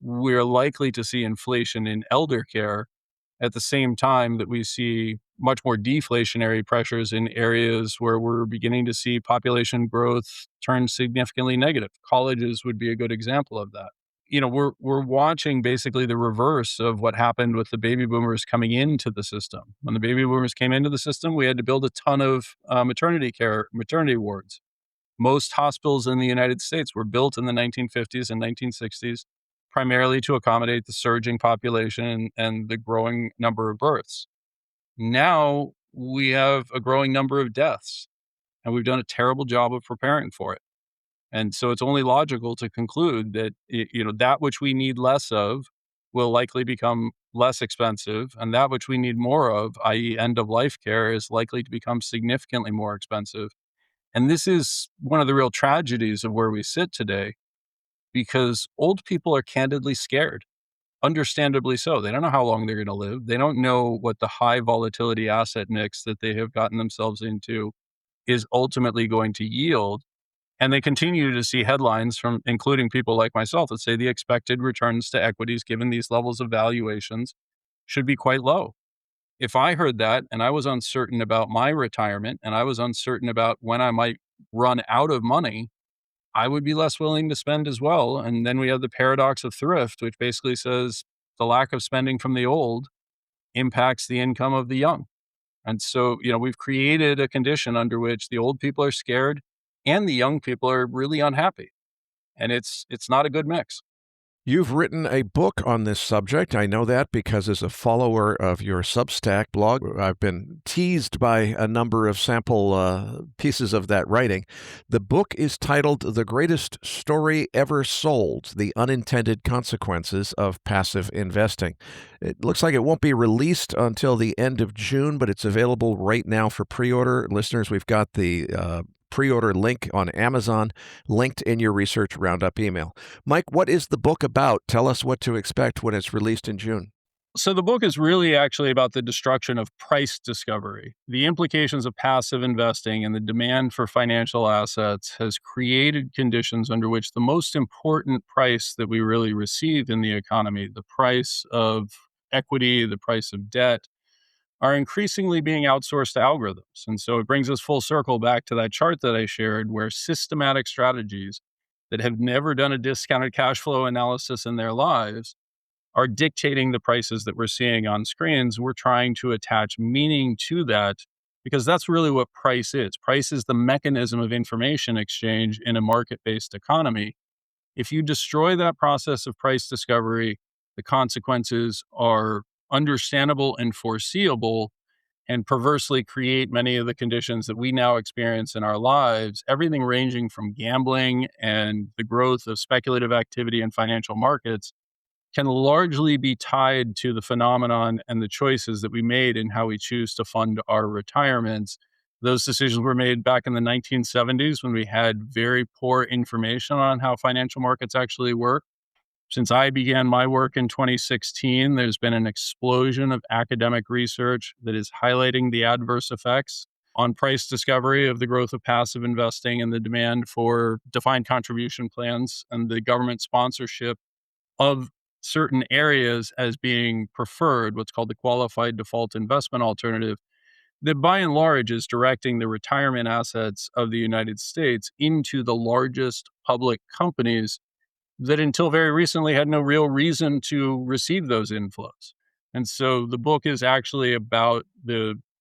We're likely to see inflation in elder care at the same time that we see much more deflationary pressures in areas where we're beginning to see population growth turn significantly negative. Colleges would be a good example of that. We're watching basically the reverse of what happened with the baby boomers coming into the system. When the baby boomers came into the system, we had to build a ton of maternity wards. Most hospitals in the United States were built in the 1950s and 1960s primarily to accommodate the surging population and the growing number of births. Now we have a growing number of deaths, and we've done a terrible job of preparing for it. And so it's only logical to conclude that that which we need less of will likely become less expensive, and that which we need more of, i.e., end of life care, is likely to become significantly more expensive. And this is one of the real tragedies of where we sit today, because old people are candidly scared, understandably so. They don't know how long they're going to live. They don't know what the high volatility asset mix that they have gotten themselves into is ultimately going to yield. And they continue to see headlines from including people like myself that say the expected returns to equities, given these levels of valuations, should be quite low. If I heard that and I was uncertain about my retirement and I was uncertain about when I might run out of money, I would be less willing to spend as well. And then we have the paradox of thrift, which basically says the lack of spending from the old impacts the income of the young. And so, we've created a condition under which the old people are scared and the young people are really unhappy. And it's not a good mix. You've written a book on this subject. I know that because as a follower of your Substack blog, I've been teased by a number of sample pieces of that writing. The book is titled The Greatest Story Ever Sold: The Unintended Consequences of Passive Investing. It looks like it won't be released until the end of June, but it's available right now for pre-order. Listeners, we've got the pre-order link on Amazon, linked in your Research Roundup email. Mike, what is the book about? Tell us what to expect when it's released in June. So the book is really actually about the destruction of price discovery. The implications of passive investing and the demand for financial assets has created conditions under which the most important price that we really receive in the economy, the price of equity, the price of debt, are increasingly being outsourced to algorithms. And so it brings us full circle back to that chart that I shared, where systematic strategies that have never done a discounted cash flow analysis in their lives are dictating the prices that we're seeing on screens. We're trying to attach meaning to that because that's really what price is. Price is the mechanism of information exchange in a market-based economy. If you destroy that process of price discovery, the consequences are understandable and foreseeable, and perversely create many of the conditions that we now experience in our lives, everything ranging from gambling and the growth of speculative activity in financial markets can largely be tied to the phenomenon and the choices that we made in how we choose to fund our retirements. Those decisions were made back in the 1970s when we had very poor information on how financial markets actually work. Since I began my work in 2016, there's been an explosion of academic research that is highlighting the adverse effects on price discovery of the growth of passive investing and the demand for defined contribution plans and the government sponsorship of certain areas as being preferred, what's called the qualified default investment alternative, that by and large is directing the retirement assets of the United States into the largest public companies that until very recently had no real reason to receive those inflows. And so the book is actually about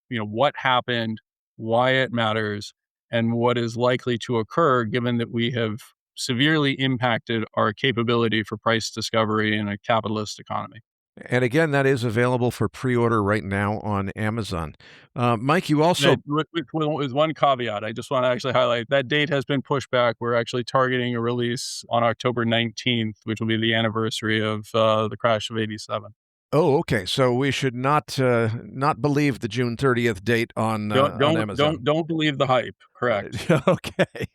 what happened, why it matters, and what is likely to occur given that we have severely impacted our capability for price discovery in a capitalist economy. And again, that is available for pre-order right now on Amazon. Mike, you also... With one caveat, I just want to actually highlight that date has been pushed back. We're actually targeting a release on October 19th, which will be the anniversary of the crash of '87. Oh, okay. So we should not believe the June 30th date on Amazon. Don't believe the hype. Correct. Okay.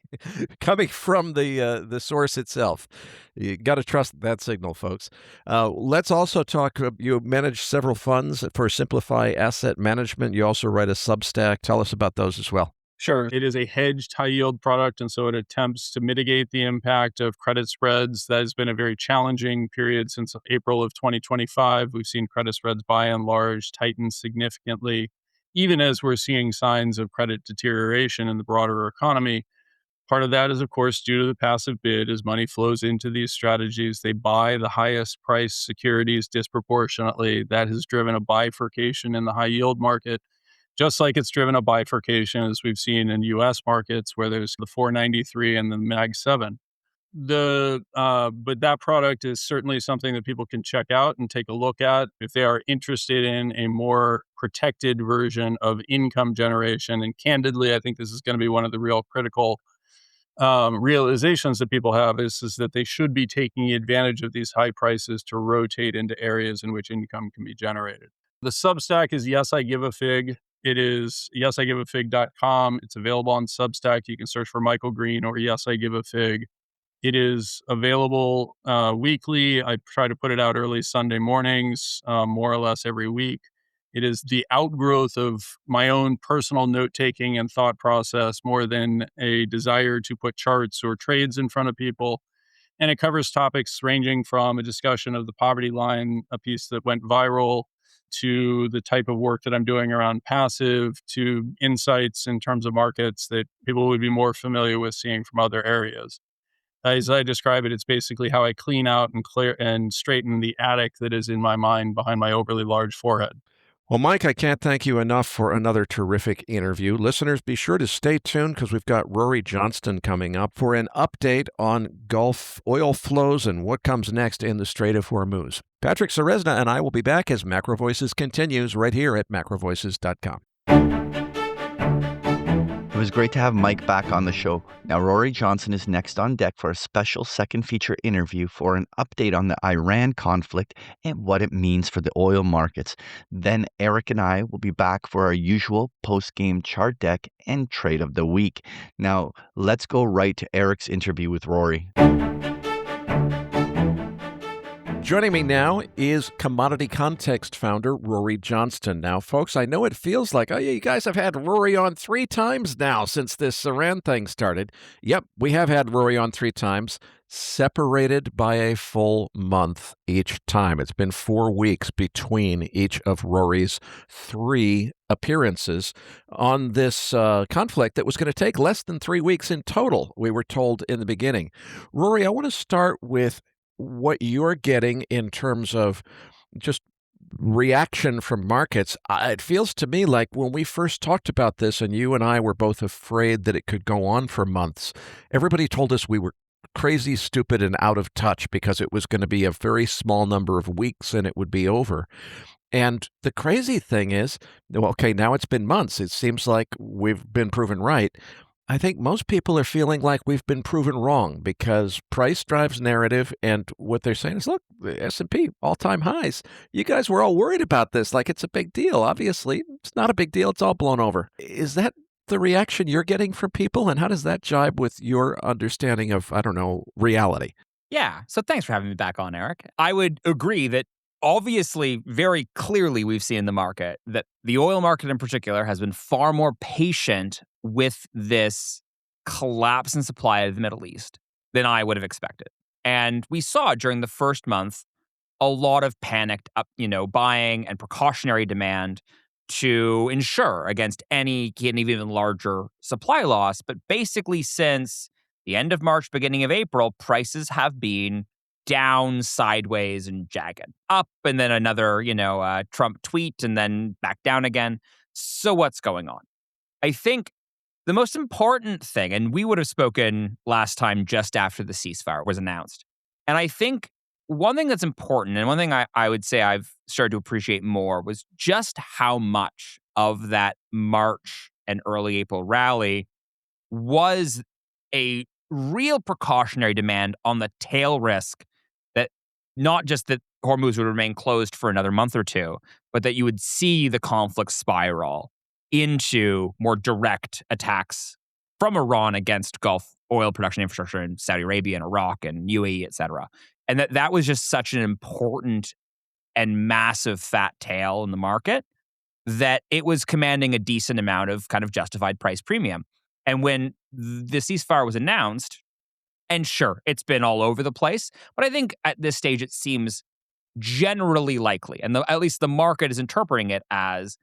Coming from the source itself, you got to trust that signal, folks. Let's also talk. You manage several funds for Simplify Asset Management. You also write a Substack. Tell us about those as well. Sure. It is a hedged high yield product, and so it attempts to mitigate the impact of credit spreads. That has been a very challenging period since April of 2025. We've seen credit spreads by and large tighten significantly, even as we're seeing signs of credit deterioration in the broader economy. Part of that is, of course, due to the passive bid. As money flows into these strategies, they buy the highest price securities disproportionately. That has driven a bifurcation in the high yield market, just like it's driven a bifurcation as we've seen in U.S. markets where there's the 493 and the Mag 7. But that product is certainly something that people can check out and take a look at if they are interested in a more protected version of income generation. And candidly, I think this is going to be one of the real critical realizations that people have is that they should be taking advantage of these high prices to rotate into areas in which income can be generated. The Substack is Yes, I Give a Fig. It is yesIgiveafig.com. It's available on Substack. You can search for Michael Green or Yes, I Give a Fig. It is available weekly. I try to put it out early Sunday mornings, more or less every week. It is the outgrowth of my own personal note-taking and thought process more than a desire to put charts or trades in front of people. And it covers topics ranging from a discussion of the poverty line, a piece that went viral, to the type of work that I'm doing around passive, to insights in terms of markets that people would be more familiar with seeing from other areas. As I describe it, it's basically how I clean out and clear and straighten the attic that is in my mind behind my overly large forehead. Well, Mike, I can't thank you enough for another terrific interview. Listeners, be sure to stay tuned because we've got Rory Johnston coming up for an update on Gulf oil flows and what comes next in the Strait of Hormuz. Patrick Ceresna and I will be back as Macro Voices continues right here at macrovoices.com. It was great to have Mike back on the show. Now, Rory Johnson is next on deck for a special second feature interview for an update on the Iran conflict and what it means for the oil markets. Then Eric and I will be back for our usual post-game chart deck and trade of the week. Now, let's go right to Eric's interview with Rory. Joining me now is Commodity Context founder Rory Johnston. Now, folks, I know it feels like, oh, yeah, you guys have had Rory on 3 times now since this Iran thing started. Yep, we have had Rory on 3 times, separated by a full month each time. It's been 4 weeks between each of Rory's 3 appearances on this conflict that was going to take less than 3 weeks in total, we were told in the beginning. Rory, I want to start with what you're getting in terms of just reaction from markets. It feels to me like when we first talked about this and you and I were both afraid that it could go on for months, everybody told us we were crazy, stupid, and out of touch because it was going to be a very small number of weeks and it would be over. And the crazy thing is, well, okay, now it's been months. It seems like we've been proven right. I think most people are feeling like we've been proven wrong because price drives narrative, and what they're saying is, look, the S&P, all-time highs. You guys were all worried about this like it's a big deal. Obviously, it's not a big deal. It's all blown over. Is that the reaction you're getting from people, and how does that jibe with your understanding of, I don't know, reality? Yeah, so thanks for having me back on, Eric. I would agree that obviously, very clearly, we've seen in the market that the oil market in particular has been far more patient with this collapse in supply of the Middle East than I would have expected. And we saw during the first month a lot of panicked up, buying and precautionary demand to ensure against any even larger supply loss. But basically, since the end of March, beginning of April, prices have been down, sideways, and jagged. Up, and then another, Trump tweet, and then back down again. So what's going on? I think the most important thing, and we would have spoken last time just after the ceasefire was announced, and I think one thing that's important, and one thing I would say I've started to appreciate more, was just how much of that March and early April rally was a real precautionary demand on the tail risk that not just that Hormuz would remain closed for another month or two, but that you would see the conflict spiral into more direct attacks from Iran against Gulf oil production infrastructure in Saudi Arabia and Iraq and UAE, et cetera. And that was just such an important and massive fat tail in the market that it was commanding a decent amount of kind of justified price premium. And when the ceasefire was announced, and sure, it's been all over the place, but I think at this stage it seems generally likely, and at least the market is interpreting it as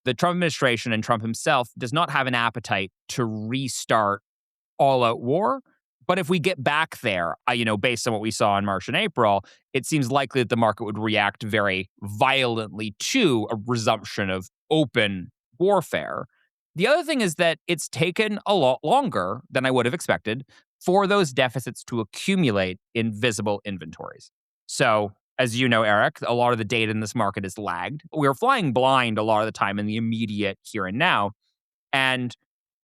the Trump administration and Trump himself does not have an appetite to restart all-out war. But if we get back there, based on what we saw in March and April, it seems likely that the market would react very violently to a resumption of open warfare. The other thing is that it's taken a lot longer than I would have expected for those deficits to accumulate in visible inventories. So, as you know, Eric, a lot of the data in this market is lagged. We're flying blind a lot of the time in the immediate here and now.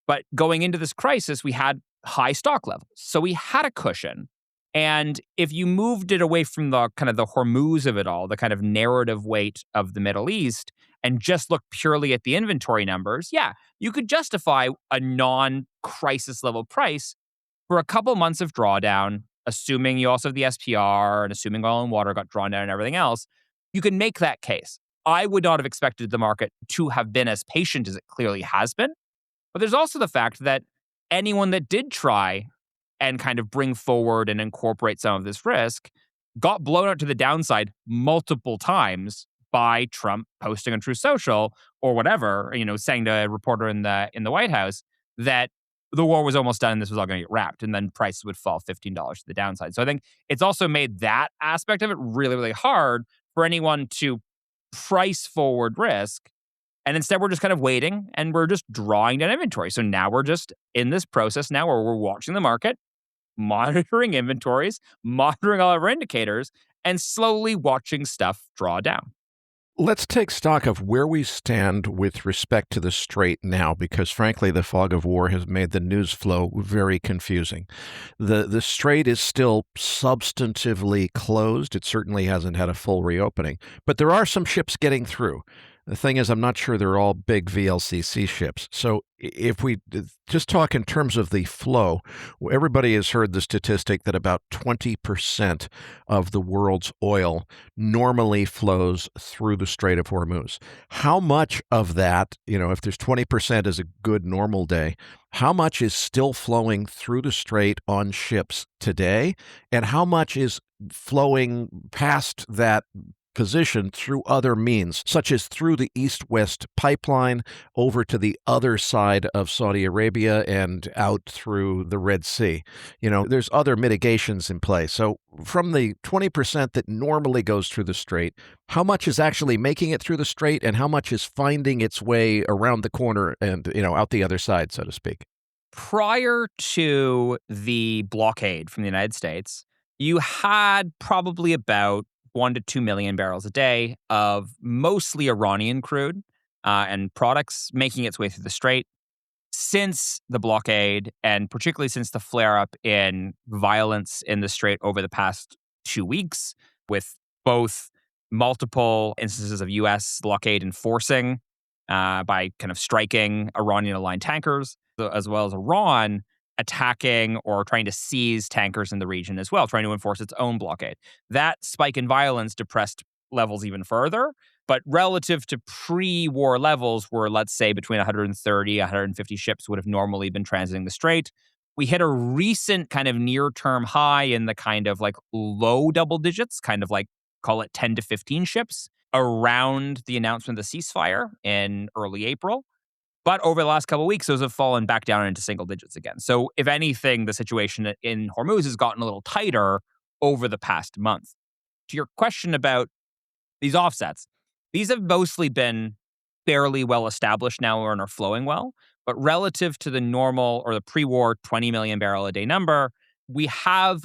But going into this crisis, we had high stock levels. So we had a cushion. And if you moved it away from the kind of the Hormuz of it all, the kind of narrative weight of the Middle East, and just looked purely at the inventory numbers, yeah, you could justify a non-crisis level price for a couple months of drawdown, assuming you also have the SPR and assuming oil and water got drawn down and everything else. You can make that case. I would not have expected the market to have been as patient as it clearly has been. But there's also the fact that anyone that did try and kind of bring forward and incorporate some of this risk got blown out to the downside multiple times by Trump posting on Truth Social or whatever, saying to a reporter in the White House that the war was almost done and this was all going to get wrapped, and then prices would fall $15 to the downside. So I think it's also made that aspect of it really, really hard for anyone to price forward risk. And instead, we're just kind of waiting and we're just drawing down inventory. So now we're just in this process now where we're watching the market, monitoring inventories, monitoring all of our indicators, and slowly watching stuff draw down. Let's take stock of where we stand with respect to the Strait now, because frankly, the fog of war has made the news flow very confusing. The Strait is still substantively closed. It certainly hasn't had a full reopening, but there are some ships getting through. The thing is, I'm not sure they're all big VLCC ships. So if we just talk in terms of the flow, everybody has heard the statistic that about 20% of the world's oil normally flows through the Strait of Hormuz. How much of that, if there's 20% is a good normal day, how much is still flowing through the Strait on ships today? And how much is flowing past that position through other means, such as through the east-west pipeline over to the other side of Saudi Arabia and out through the Red Sea? There's other mitigations in place. So from the 20% that normally goes through the Strait, how much is actually making it through the Strait and how much is finding its way around the corner and, out the other side, so to speak? Prior to the blockade from the United States, you had probably about 1 to 2 million barrels a day of mostly Iranian crude and products making its way through the Strait. Since the blockade, and particularly since the flare-up in violence in the Strait over the past 2 weeks, with both multiple instances of U.S. blockade enforcing by kind of striking Iranian-aligned tankers, as well as Iran attacking or trying to seize tankers in the region as well, trying to enforce its own blockade. That spike in violence depressed levels even further, but relative to pre-war levels where, let's say, between 130, 150 ships would have normally been transiting the Strait, we hit a recent kind of near-term high in the kind of like low double digits, kind of like call it 10 to 15 ships around the announcement of the ceasefire in early April. But over the last couple of weeks, those have fallen back down into single digits again. So if anything, the situation in Hormuz has gotten a little tighter over the past month. To your question about these offsets, these have mostly been fairly well established now and are flowing well. But relative to the normal or the pre-war 20 million barrel a day number, we have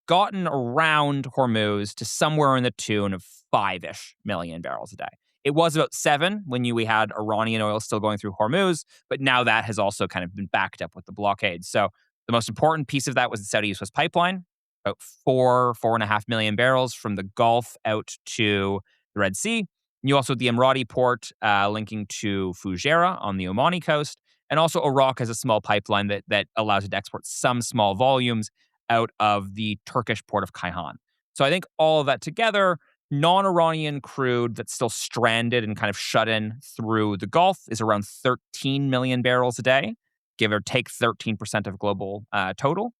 gotten around Hormuz to somewhere in the tune of 5-ish million barrels a day. It was about 7 when we had Iranian oil still going through Hormuz, but now that has also kind of been backed up with the blockade. So the most important piece of that was the Saudi East-West pipeline, about 4.5 million barrels from the Gulf out to the Red Sea. And you also had the Emirati port linking to Fujairah on the Omani coast. And also Iraq has a small pipeline that allows it to export some small volumes out of the Turkish port of Ceyhan. So I think all of that together, non-Iranian crude that's still stranded and kind of shut in through the Gulf is around 13 million barrels a day, give or take 13% of global total.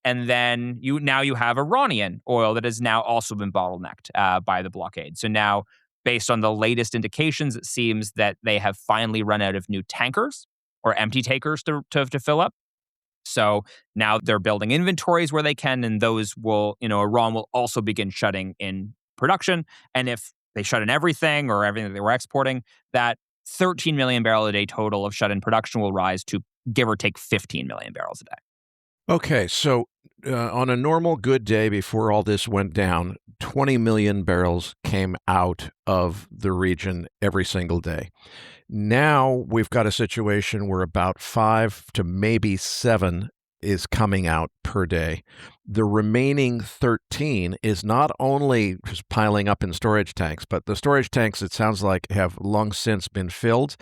And then you have Iranian oil that has now also been bottlenecked by the blockade. So now, based on the latest indications, it seems that they have finally run out of new tankers or empty tankers to fill up. So now they're building inventories where they can, and those will, Iran will also begin shutting in production. And if they shut in everything or everything that they were exporting, that 13 million barrel a day total of shut in production will rise to give or take 15 million barrels a day. Okay, so on a normal good day before all this went down, 20 million barrels came out of the region every single day. Now we've got a situation where about 5 to maybe 7 is coming out per day. The remaining 13 is not only just piling up in storage tanks, but the storage tanks, it sounds like, have long since been filled.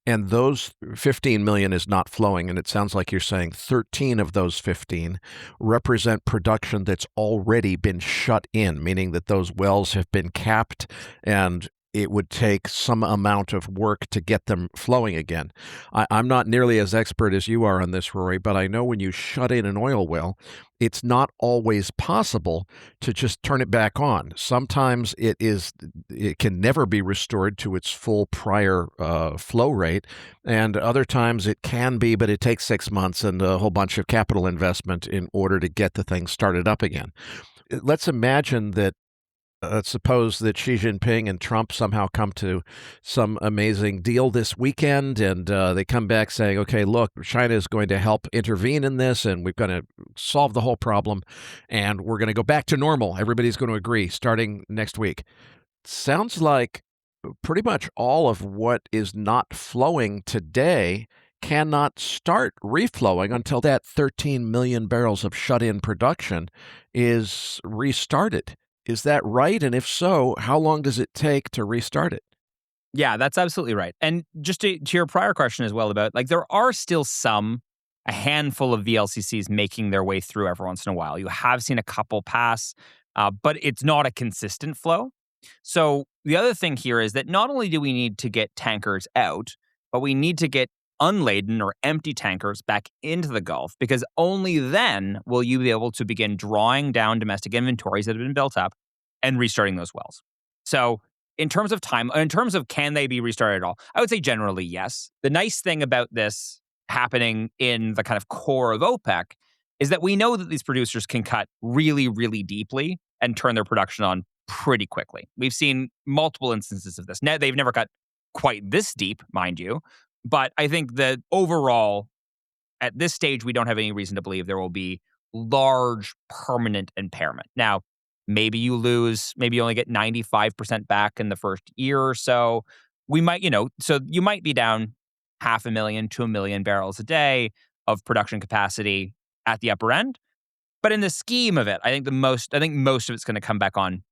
And those 15 million is not flowing. And it sounds like you're saying 13 of those 15 represent production that's already been shut in, meaning that those wells have been capped and it would take some amount of work to get them flowing again. I'm not nearly as expert as you are on this, Rory, but I know when you shut in an oil well, it's not always possible to just turn it back on. Sometimes it can never be restored to its full prior flow rate, and other times it can be, but it takes 6 months and a whole bunch of capital investment in order to get the thing started up again. Let's imagine that suppose that Xi Jinping and Trump somehow come to some amazing deal this weekend, and they come back saying, okay, look, China is going to help intervene in this, and we're going to solve the whole problem, and we're going to go back to normal. Everybody's going to agree starting next week. Sounds like pretty much all of what is not flowing today cannot start reflowing until that 13 million barrels of shut-in production is restarted. Is that right? And if so, how long does it take to restart it? Yeah, that's absolutely right. And just to your prior question as well about, like, there are still a handful of VLCCs making their way through every once in a while. You have seen a couple pass, but it's not a consistent flow. So the other thing here is that not only do we need to get tankers out, but we need to get unladen or empty tankers back into the Gulf, because only then will you be able to begin drawing down domestic inventories that have been built up and restarting those wells. So in terms of time, in terms of can they be restarted at all, I would say generally yes. The nice thing about this happening in the kind of core of OPEC is that we know that these producers can cut really, really deeply and turn their production on pretty quickly. We've seen multiple instances of this. Now, they've never cut quite this deep, mind you, but I think that overall, at this stage, we don't have any reason to believe there will be large permanent impairment. Now, maybe you only get 95% back in the first year or so. We might, so you might be down 500,000 to 1 million barrels a day of production capacity at the upper end. But in the scheme of it, I think most of it's going to come back on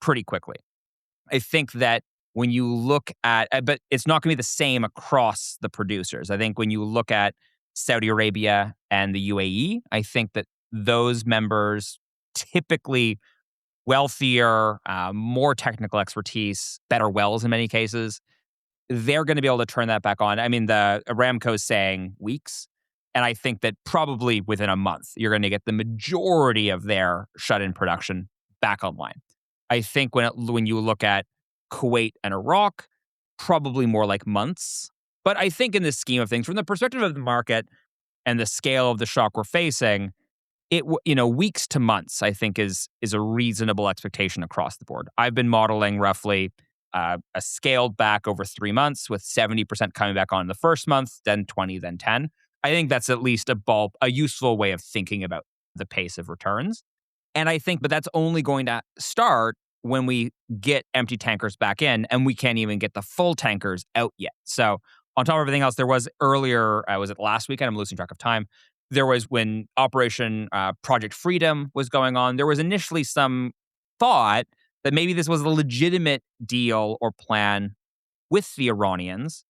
pretty quickly. I think that when you look at, but it's not going to be the same across the producers. I think when you look at Saudi Arabia and the UAE, I think that those members, typically wealthier, more technical expertise, better wells in many cases, they're going to be able to turn that back on. I mean, the Aramco is saying weeks, and I think that probably within a month, you're going to get the majority of their shut-in production back online. I think when you look at Kuwait and Iraq, probably more like months. But I think in the scheme of things, from the perspective of the market and the scale of the shock we're facing, weeks to months, I think is a reasonable expectation across the board. I've been modeling roughly a scaled back over 3 months, with 70% coming back on in the first month, then 20, then 10. I think that's at least a useful way of thinking about the pace of returns. And I think, but that's only going to start when we get empty tankers back in, and we can't even get the full tankers out yet. So on top of everything else, there was earlier, was it last weekend? I'm losing track of time. There was when Operation Project Freedom was going on, there was initially some thought that maybe this was a legitimate deal or plan with the Iranians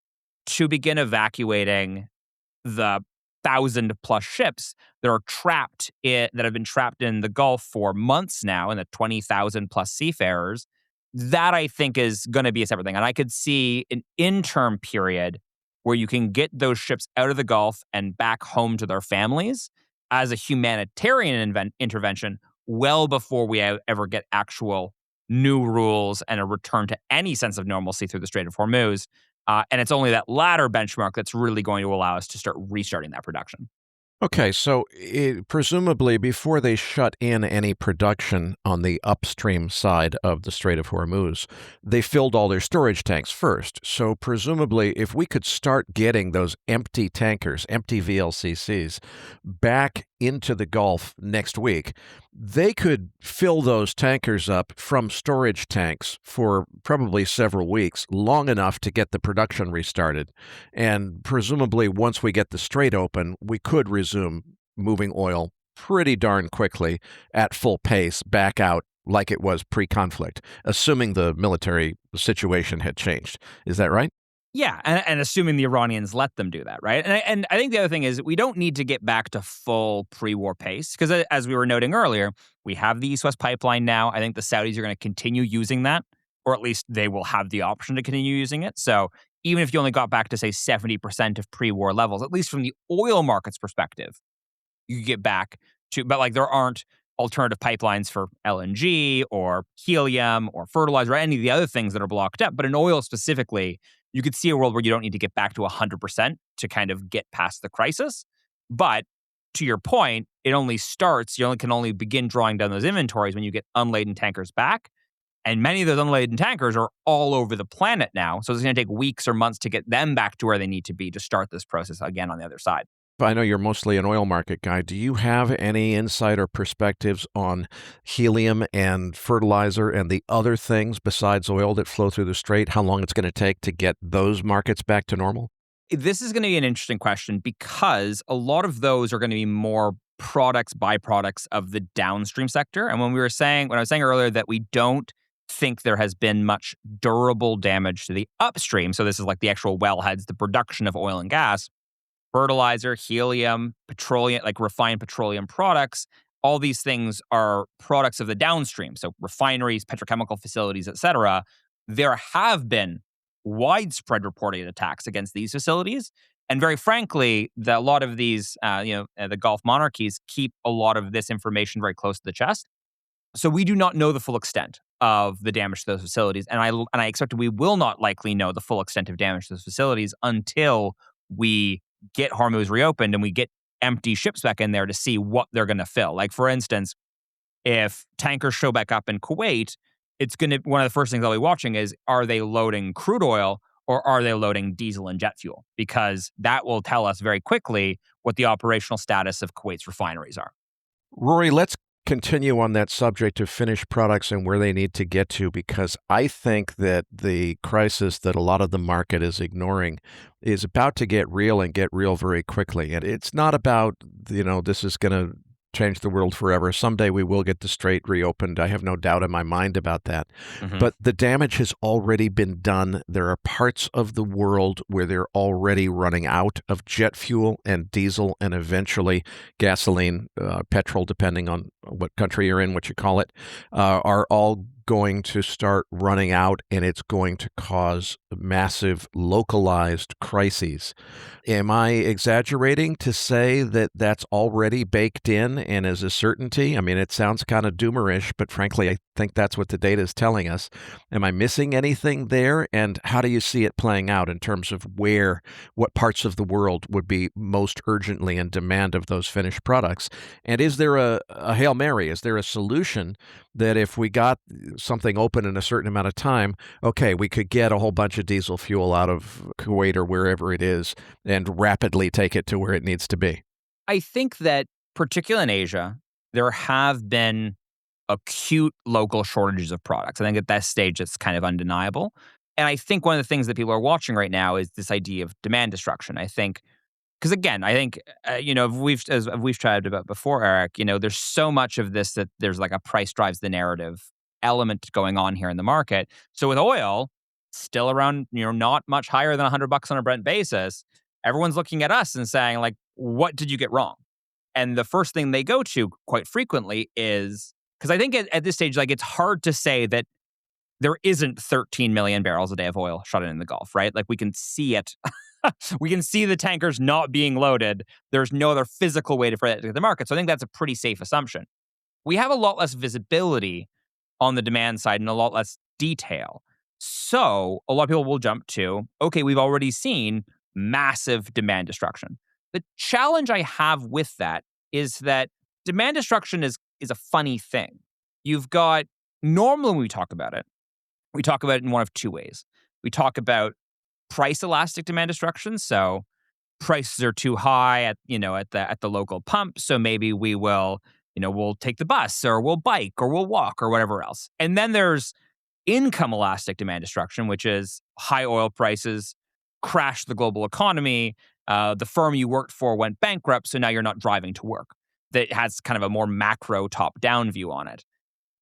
to begin evacuating the 1,000+ ships that have been trapped in the Gulf for months now, and the 20,000+ seafarers. That, I think, is going to be a separate thing. And I could see an interim period where you can get those ships out of the Gulf and back home to their families as a humanitarian intervention well before we ever get actual new rules and a return to any sense of normalcy through the Strait of Hormuz. And it's only that latter benchmark that's really going to allow us to start restarting that production. Okay, so presumably before they shut in any production on the upstream side of the Strait of Hormuz, they filled all their storage tanks first. So presumably if we could start getting those empty tankers, empty VLCCs, back into the Gulf next week, they could fill those tankers up from storage tanks for probably several weeks, long enough to get the production restarted. And presumably, once we get the strait open, we could resume moving oil pretty darn quickly at full pace back out like it was pre-conflict, assuming the military situation had changed. Is that right? Yeah, and assuming the Iranians let them do that, right? And I think the other thing is we don't need to get back to full pre-war pace because as we were noting earlier, we have the East-West pipeline now. I think the Saudis are going to continue using that, or at least they will have the option to continue using it. So even if you only got back to, say, 70% of pre-war levels, at least from the oil market's perspective, you could get back to, but like there aren't alternative pipelines for LNG or helium or fertilizer or any of the other things that are blocked up. But in oil specifically, you could see a world where you don't need to get back to 100% to kind of get past the crisis. But to your point, it only starts, can only begin drawing down those inventories when you get unladen tankers back. And many of those unladen tankers are all over the planet now. So it's going to take weeks or months to get them back to where they need to be to start this process again on the other side. I know you're mostly an oil market guy. Do you have any insight or perspectives on helium and fertilizer and the other things besides oil that flow through the strait, how long it's going to take to get those markets back to normal? This is going to be an interesting question because a lot of those are going to be more byproducts of the downstream sector. And when I was saying earlier that we don't think there has been much durable damage to the upstream, so this is like the actual wellheads, the production of oil and gas, fertilizer, helium, petroleum, like refined petroleum products, all these things are products of the downstream. So refineries, petrochemical facilities, et cetera. There have been widespread reported attacks against these facilities. And very frankly, a lot of these, the Gulf monarchies keep a lot of this information very close to the chest. So we do not know the full extent of the damage to those facilities. And I expect we will not likely know the full extent of damage to those facilities until we get Hormuz reopened and we get empty ships back in there to see what they're going to fill. Like, for instance, if tankers show back up in Kuwait, one of the first things I'll be watching is, are they loading crude oil or are they loading diesel and jet fuel? Because that will tell us very quickly what the operational status of Kuwait's refineries are. Rory, let's continue on that subject of finished products and where they need to get to, because I think that the crisis that a lot of the market is ignoring is about to get real and get real very quickly. And it's not about, this is going to change the world forever. Someday we will get the strait reopened. I have no doubt in my mind about that. Mm-hmm. But the damage has already been done. There are parts of the world where they're already running out of jet fuel and diesel and eventually gasoline, petrol, depending on what country you're in, what you call it, are all going to start running out, and it's going to cause massive localized crises. Am I exaggerating to say that that's already baked in and is a certainty? I mean, it sounds kind of doomerish, but frankly, I think that's what the data is telling us. Am I missing anything there? And how do you see it playing out in terms of what parts of the world would be most urgently in demand of those finished products? And is there a Hail Mary? Is there a solution that if we got something open in a certain amount of time, okay, we could get a whole bunch of diesel fuel out of Kuwait or wherever it is and rapidly take it to where it needs to be? I think that, particularly in Asia, there have been acute local shortages of products. I think at that stage, it's kind of undeniable. And I think one of the things that people are watching right now is this idea of demand destruction. I think, because again, I think, as we've chatted about before, Eric, there's so much of this that there's like a price drives the narrative element going on here in the market. So with oil still around, not much higher than $100 on a Brent basis, everyone's looking at us and saying, like, what did you get wrong? And the first thing they go to quite frequently is, because I think at this stage, like, it's hard to say that there isn't 13 million barrels a day of oil shut in the Gulf, right? Like, we can see it. We can see the tankers not being loaded. There's no other physical way for that to get to the market. So I think that's a pretty safe assumption. We have a lot less visibility on the demand side and a lot less detail. So a lot of people will jump to, okay, we've already seen massive demand destruction. The challenge I have with that is that demand destruction is a funny thing. You've got, normally when we talk about it in one of two ways. We talk about price elastic demand destruction. So prices are too high at the local pump, so maybe we will, we'll take the bus or we'll bike or we'll walk or whatever else. And then there's income elastic demand destruction, which is high oil prices crashed the global economy. The firm you worked for went bankrupt, so now you're not driving to work. That has kind of a more macro top-down view on it.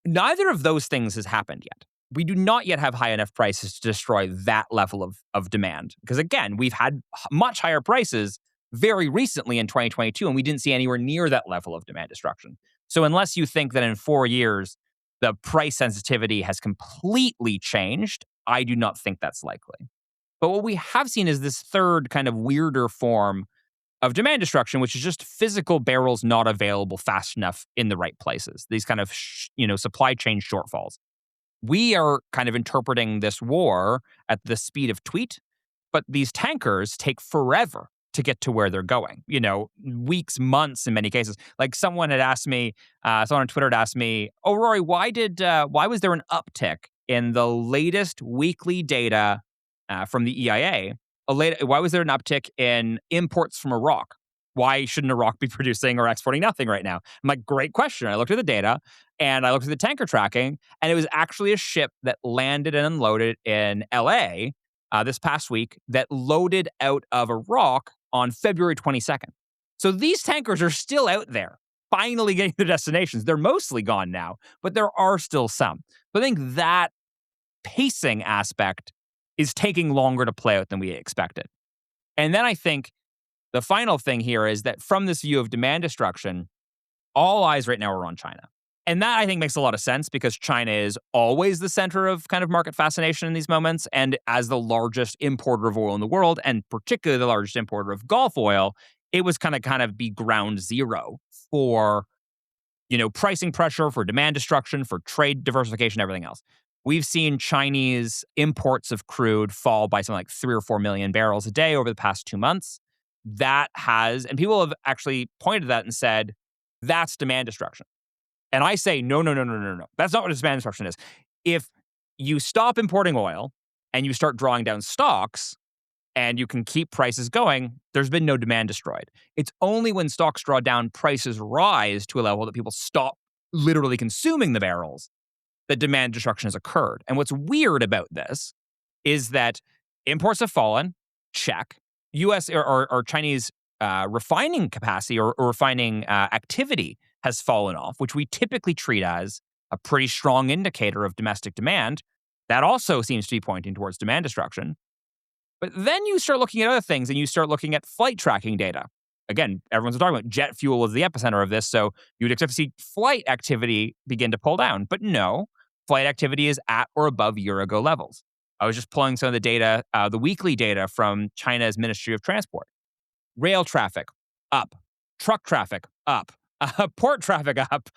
Neither of those things has happened yet. We do not yet have high enough prices to destroy that level of demand. Because again, we've had much higher prices very recently in 2022, and we didn't see anywhere near that level of demand destruction. So unless you think that in 4 years, the price sensitivity has completely changed, I do not think that's likely. But what we have seen is this third kind of weirder form of demand destruction, which is just physical barrels not available fast enough in the right places. These kind of, supply chain shortfalls. We are kind of interpreting this war at the speed of tweet, but these tankers take forever to get to where they're going. Weeks, months in many cases. Like someone had asked me, someone on Twitter had asked me, "Oh, Rory, why was there an uptick in the latest weekly data from the EIA? Why was there an uptick in imports from Iraq? Why shouldn't Iraq be producing or exporting nothing right now?" I'm like, great question. I looked at the data and I looked at the tanker tracking, and it was actually a ship that landed and unloaded in LA this past week that loaded out of Iraq on February 22nd. So these tankers are still out there, finally getting to their destinations. They're mostly gone now, but there are still some. So I think that pacing aspect is taking longer to play out than we expected. And then I think the final thing here is that from this view of demand destruction, all eyes right now are on China. And that I think makes a lot of sense because China is always the center of kind of market fascination in these moments. And as the largest importer of oil in the world, and particularly the largest importer of Gulf oil, it was kind of be ground zero for, pricing pressure, for demand destruction, for trade diversification, everything else. We've seen Chinese imports of crude fall by something like 3 or 4 million barrels a day over the past 2 months. And people have actually pointed to that and said, that's demand destruction. And I say, no. That's not what demand destruction is. If you stop importing oil and you start drawing down stocks and you can keep prices going, there's been no demand destroyed. It's only when stocks draw down, prices rise to a level that people stop literally consuming the barrels that demand destruction has occurred. And what's weird about this is that imports have fallen, check. U.S. or Chinese refining capacity or refining activity has fallen off, which we typically treat as a pretty strong indicator of domestic demand. That also seems to be pointing towards demand destruction. But then you start looking at other things and you start looking at flight tracking data. Again, everyone's talking about jet fuel is the epicenter of this, so you'd expect to see flight activity begin to pull down. But no, flight activity is at or above year-ago levels. I was just pulling some of the data, the weekly data from China's Ministry of Transport. Rail traffic, up. Truck traffic, up. Port traffic, up.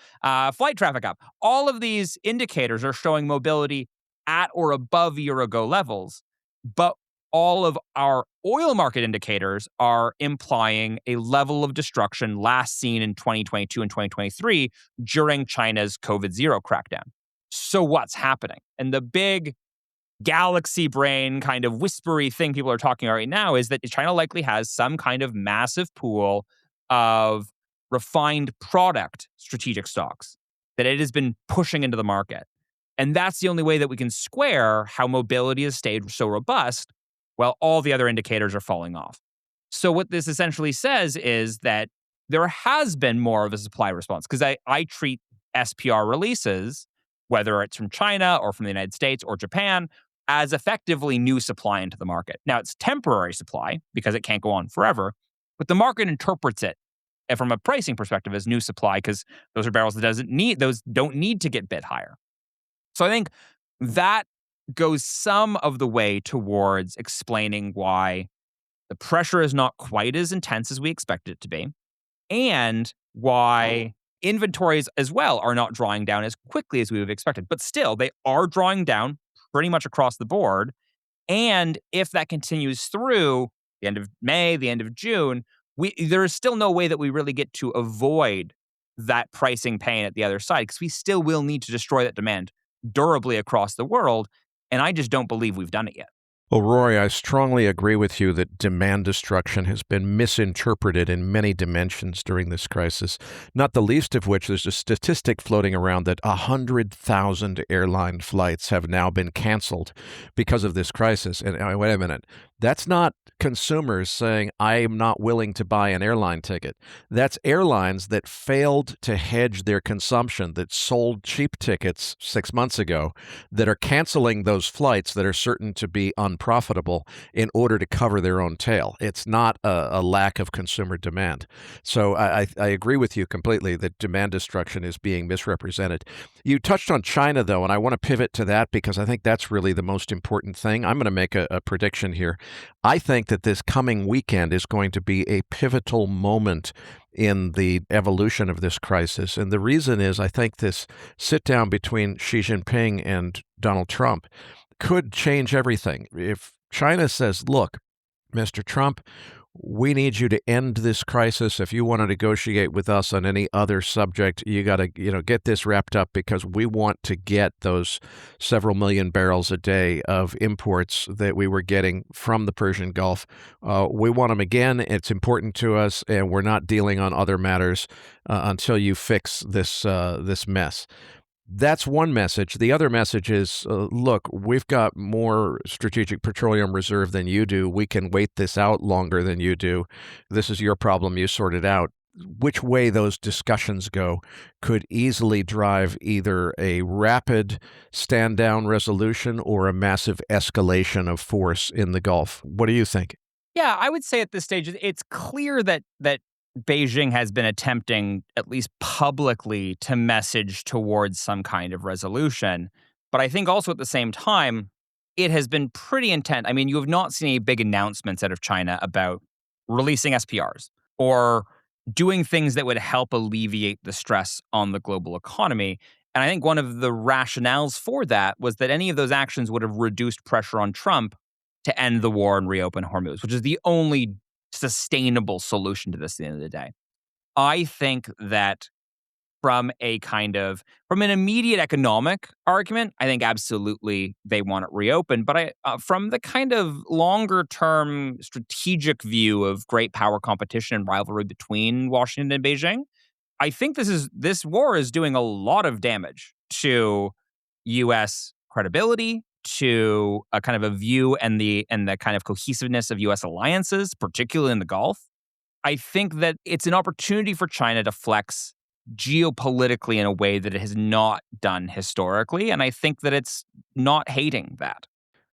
Flight traffic, up. All of these indicators are showing mobility at or above year-ago levels, but all of our oil market indicators are implying a level of destruction last seen in 2022 and 2023 during China's COVID-0 crackdown. So what's happening? And the big galaxy brain kind of whispery thing people are talking about right now is that China likely has some kind of massive pool of refined product strategic stocks that it has been pushing into the market. And that's the only way that we can square how mobility has stayed so robust while all the other indicators are falling off. So what this essentially says is that there has been more of a supply response because I treat SPR releases, whether it's from China or from the United States or Japan, as effectively new supply into the market. Now, it's temporary supply because it can't go on forever, but the market interprets it from a pricing perspective as new supply because those are barrels that don't need to get bid higher. So I think that goes some of the way towards explaining why the pressure is not quite as intense as we expect it to be, and why inventories as well are not drawing down as quickly as we would have expected. But still, they are drawing down pretty much across the board. And if that continues through the end of May, the end of June, there is still no way that we really get to avoid that pricing pain at the other side because we still will need to destroy that demand durably across the world. And I just don't believe we've done it yet. Well, Rory, I strongly agree with you that demand destruction has been misinterpreted in many dimensions during this crisis, not the least of which there's a statistic floating around that 100,000 airline flights have now been canceled because of this crisis. And wait a minute, that's not consumers saying, I am not willing to buy an airline ticket. That's airlines that failed to hedge their consumption, that sold cheap tickets 6 months ago, that are canceling those flights that are certain to be unprofitable in order to cover their own tail. It's not a lack of consumer demand. So I agree with you completely that demand destruction is being misrepresented. You touched on China, though, and I want to pivot to that because I think that's really the most important thing. I'm going to make a prediction here. I think that this coming weekend is going to be a pivotal moment in the evolution of this crisis. And the reason is I think this sit down between Xi Jinping and Donald Trump could change everything. If China says, look, Mr. Trump, we need you to end this crisis. If you want to negotiate with us on any other subject, you got to, get this wrapped up because we want to get those several million barrels a day of imports that we were getting from the Persian Gulf. We want them again. It's important to us, and we're not dealing on other matters until you fix this mess. That's one message. The other message is, look, we've got more strategic petroleum reserve than you do. We can wait this out longer than you do. This is your problem. You sort it out. Which way those discussions go could easily drive either a rapid stand-down resolution or a massive escalation of force in the Gulf. What do you think? Yeah, I would say at this stage, it's clear that Beijing has been attempting, at least publicly, to message towards some kind of resolution. But I think also at the same time, it has been pretty intent. I mean, you have not seen any big announcements out of China about releasing SPRs or doing things that would help alleviate the stress on the global economy. And I think one of the rationales for that was that any of those actions would have reduced pressure on Trump to end the war and reopen Hormuz, which is the only sustainable solution to this at the end of the day. I think that from an immediate economic argument, I think absolutely they want it reopened. But from the kind of longer term strategic view of great power competition and rivalry between Washington and Beijing, I think this war is doing a lot of damage to U.S. credibility, to a kind of a view and the kind of cohesiveness of U.S. alliances, particularly in the Gulf. I think that it's an opportunity for China to flex geopolitically in a way that it has not done historically, and I think that it's not hating that.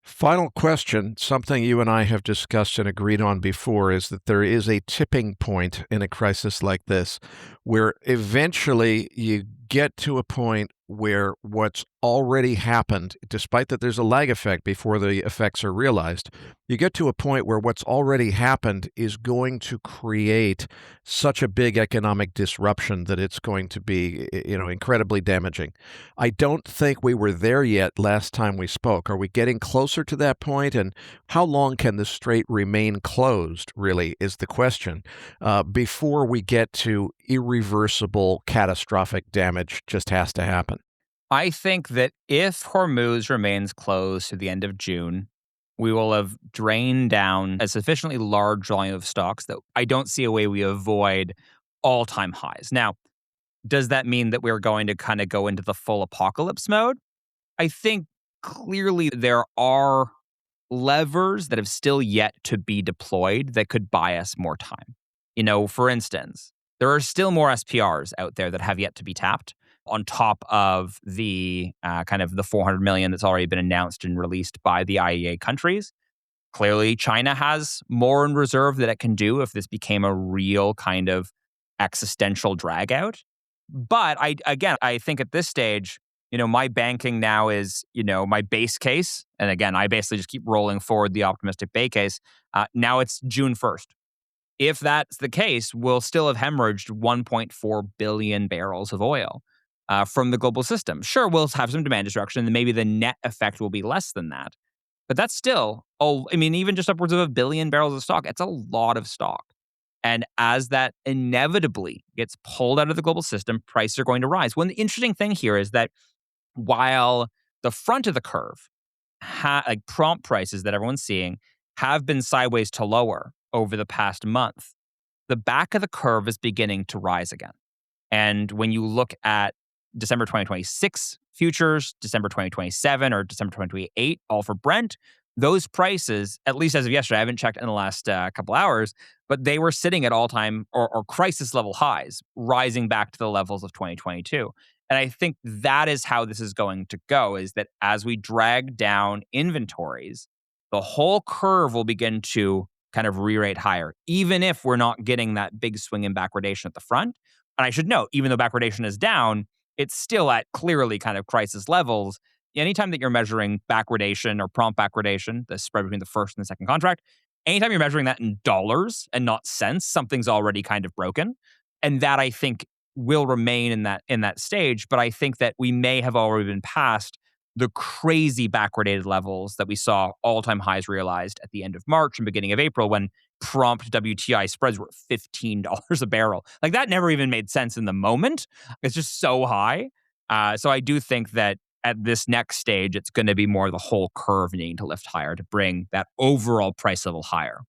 Final question, something you and I have discussed and agreed on before, is that there is a tipping point in a crisis like this where eventually you get to a point where what's already happened, despite that there's a lag effect before the effects are realized, you get to a point where what's already happened is going to create such a big economic disruption that it's going to be, incredibly damaging. I don't think we were there yet last time we spoke. Are we getting closer to that point? And how long can the strait remain closed, really, is the question, before we get to irreversible, catastrophic damage just has to happen? I think that if Hormuz remains closed to the end of June, we will have drained down a sufficiently large volume of stocks that I don't see a way we avoid all-time highs. Now, does that mean that we're going to kind of go into the full apocalypse mode? I think clearly there are levers that have still yet to be deployed that could buy us more time. For instance, there are still more SPRs out there that have yet to be tapped, on top of the kind of the 400 million that's already been announced and released by the IEA countries. Clearly, China has more in reserve that it can do if this became a real kind of existential drag out. But I think at this stage, my banking now is, my base case. And again, I basically just keep rolling forward the optimistic base case. Now it's June 1st. If that's the case, we'll still have hemorrhaged 1.4 billion barrels of oil from the global system. Sure, we'll have some demand destruction, and maybe the net effect will be less than that. But that's still, even just upwards of 1 billion barrels of stock, it's a lot of stock. And as that inevitably gets pulled out of the global system, prices are going to rise. One interesting thing here is that while the front of the curve like prompt prices that everyone's seeing have been sideways to lower over the past month, the back of the curve is beginning to rise again. And when you look at December 2026 futures, December 2027 or December 2028, all for Brent, those prices, at least as of yesterday, I haven't checked in the last couple hours, but they were sitting at all-time or crisis level highs, rising back to the levels of 2022. And I think that is how this is going to go, is that as we drag down inventories, the whole curve will begin to kind of re-rate higher, even if we're not getting that big swing in backwardation at the front. And I should note, even though backwardation is down, it's still at clearly kind of crisis levels. Anytime that you're measuring backwardation or prompt backwardation, the spread between the first and the second contract, anytime you're measuring that in dollars and not cents, something's already kind of broken. And that, I think, will remain in that stage. But I think that we may have already been past the crazy backwardated levels that we saw all-time highs realized at the end of March and beginning of April, when prompt WTI spreads were $15 a barrel. Like, that never even made sense in the moment. It's just so high. So I do think that at this next stage, it's going to be more the whole curve needing to lift higher to bring that overall price level higher.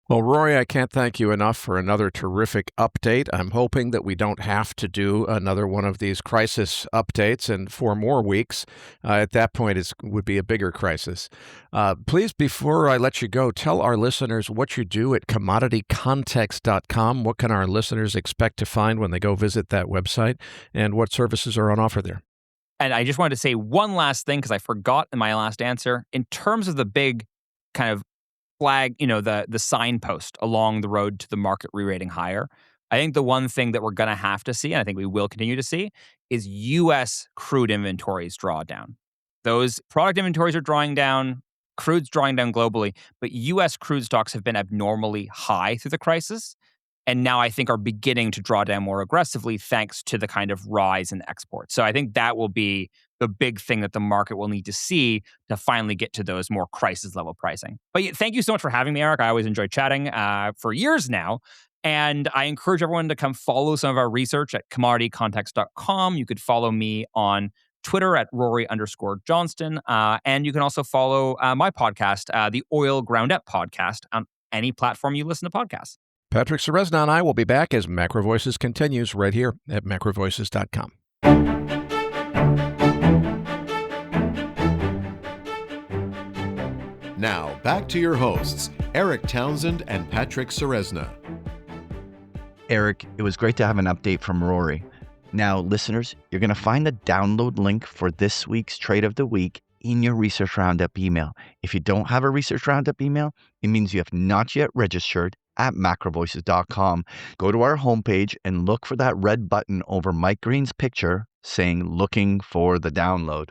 Well, Rory, I can't thank you enough for another terrific update. I'm hoping that we don't have to do another one of these crisis updates and 4 more weeks. At that point, it would be a bigger crisis. Please, before I let you go, tell our listeners what you do at commoditycontext.com. What can our listeners expect to find when they go visit that website, and what services are on offer there? And I just wanted to say one last thing, because I forgot in my last answer. In terms of the big kind of flag, the signpost along the road to the market re-rating higher, I think the one thing that we're going to have to see, and I think we will continue to see, is U.S. crude inventories draw down. Those product inventories are drawing down, crude's drawing down globally, but U.S. crude stocks have been abnormally high through the crisis, and now I think are beginning to draw down more aggressively thanks to the kind of rise in exports. So I think that will be the big thing that the market will need to see to finally get to those more crisis level pricing. But thank you so much for having me, Eric. I always enjoy chatting for years now. And I encourage everyone to come follow some of our research at commoditycontext.com. You could follow me on Twitter at Rory_Johnston. And you can also follow my podcast, the Oil Ground Up podcast, on any platform you listen to podcasts. Patrick Ceresna and I will be back as MacroVoices continues right here at MacroVoices.com. Now, back to your hosts, Eric Townsend and Patrick Ceresna. Eric, it was great to have an update from Rory. Now, listeners, you're going to find the download link for this week's Trade of the Week in your Research Roundup email. If you don't have a Research Roundup email, it means you have not yet registered at macrovoices.com. Go to our homepage and look for that red button over Mike Green's picture saying looking for the download.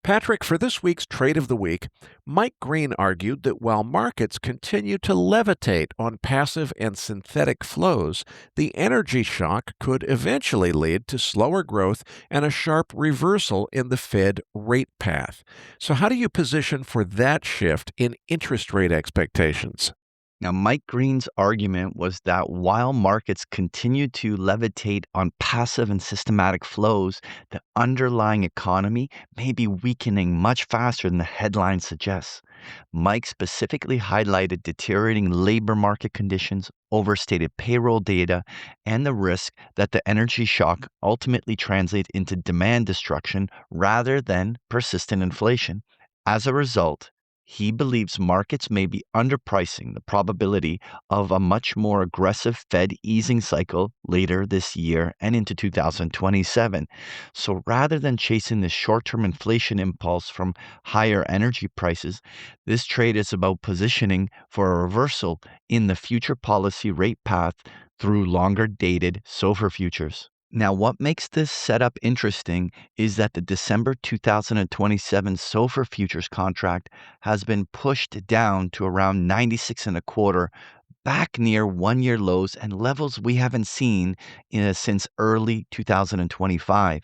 Patrick, for this week's Trade of the Week, Mike Green argued that while markets continue to levitate on passive and synthetic flows, the energy shock could eventually lead to slower growth and a sharp reversal in the Fed rate path. So how do you position for that shift in interest rate expectations? Now, Mike Green's argument was that while markets continue to levitate on passive and systematic flows, the underlying economy may be weakening much faster than the headline suggests. Mike specifically highlighted deteriorating labor market conditions, overstated payroll data, and the risk that the energy shock ultimately translates into demand destruction rather than persistent inflation. As a result, he believes markets may be underpricing the probability of a much more aggressive Fed easing cycle later this year and into 2027. So rather than chasing the short-term inflation impulse from higher energy prices, this trade is about positioning for a reversal in the future policy rate path through longer-dated SOFR futures. Now, what makes this setup interesting is that the December 2027 SOFR futures contract has been pushed down to around 96.25, back near one-year lows and levels we haven't seen since early 2025.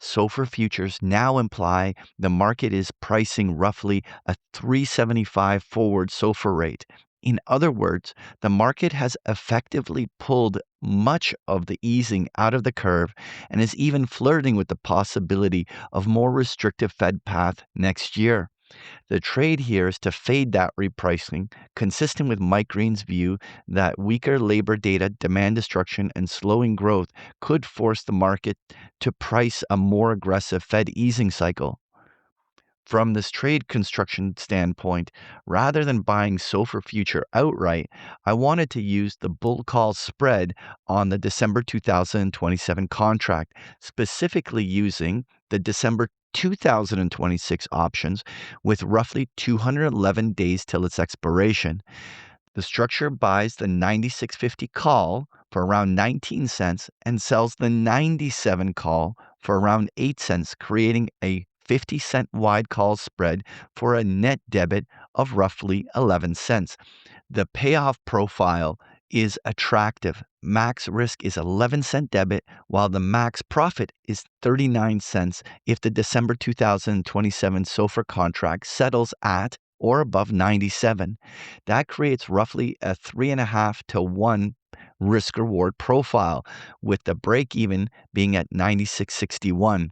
SOFR futures now imply the market is pricing roughly a 375 forward SOFR rate. In other words, the market has effectively pulled much of the easing out of the curve and is even flirting with the possibility of more restrictive Fed path next year. The trade here is to fade that repricing, consistent with Mike Green's view that weaker labor data, demand destruction, and slowing growth could force the market to price a more aggressive Fed easing cycle. From this trade construction standpoint, rather than buying SOFR future outright, I wanted to use the bull call spread on the December 2027 contract, specifically using the December 2026 options with roughly 211 days till its expiration. The structure buys the 96.50 call for around 19 cents and sells the 97 call for around 8 cents, creating a 50-cent wide call spread for a net debit of roughly 11 cents. The payoff profile is attractive. Max risk is 11-cent debit, while the max profit is 39 cents if the December 2027 SOFR contract settles at or above 97. That creates roughly a 3.5 to 1 risk reward profile, with the break even being at 96.61.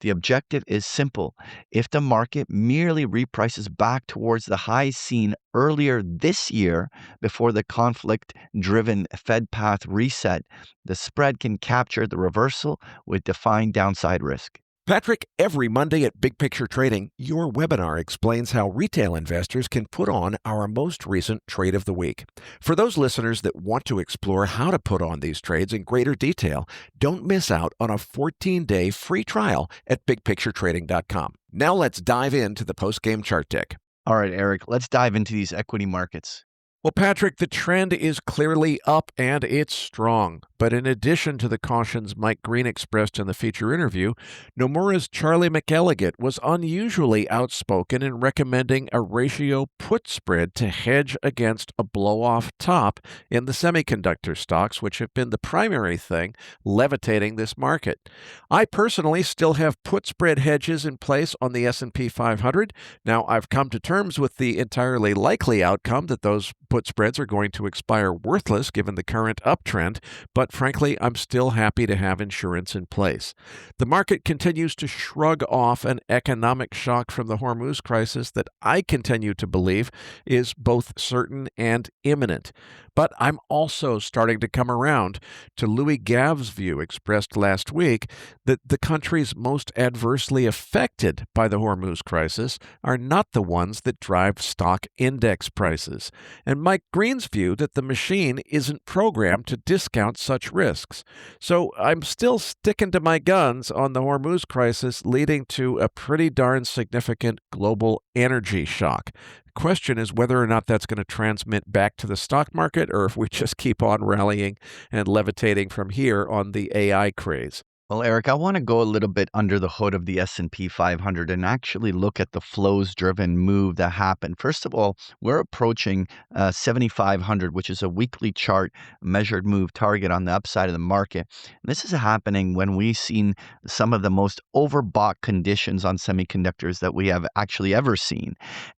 The objective is simple. If the market merely reprices back towards the highs seen earlier this year before the conflict driven Fed path reset, the spread can capture the reversal with defined downside risk. Patrick, every Monday at Big Picture Trading, your webinar explains how retail investors can put on our most recent trade of the week. For those listeners that want to explore how to put on these trades in greater detail, don't miss out on a 14-day free trial at bigpicturetrading.com. Now let's dive into the post-game chart deck. All right, Eric, let's dive into these equity markets. Well, Patrick, the trend is clearly up and it's strong. But in addition to the cautions Mike Green expressed in the feature interview, Nomura's Charlie McElligott was unusually outspoken in recommending a ratio put spread to hedge against a blow-off top in the semiconductor stocks, which have been the primary thing levitating this market. I personally still have put spread hedges in place on the S&P 500. Now, I've come to terms with the entirely likely outcome that those put spreads are going to expire worthless given the current uptrend, but frankly, I'm still happy to have insurance in place. The market continues to shrug off an economic shock from the Hormuz crisis that I continue to believe is both certain and imminent. But I'm also starting to come around to Louis Gave's view expressed last week that the countries most adversely affected by the Hormuz crisis are not the ones that drive stock index prices, and Mike Green's view that the machine isn't programmed to discount such risks. So I'm still sticking to my guns on the Hormuz crisis leading to a pretty darn significant global energy shock. The question is whether or not that's going to transmit back to the stock market or if we just keep on rallying and levitating from here on the AI craze. Well, Eric, I want to go a little bit under the hood of the S&P 500 and actually look at the flows-driven move that happened. First of all, we're approaching 7,500, which is a weekly chart measured move target on the upside of the market. And this is happening when we've seen some of the most overbought conditions on semiconductors that we have actually ever seen.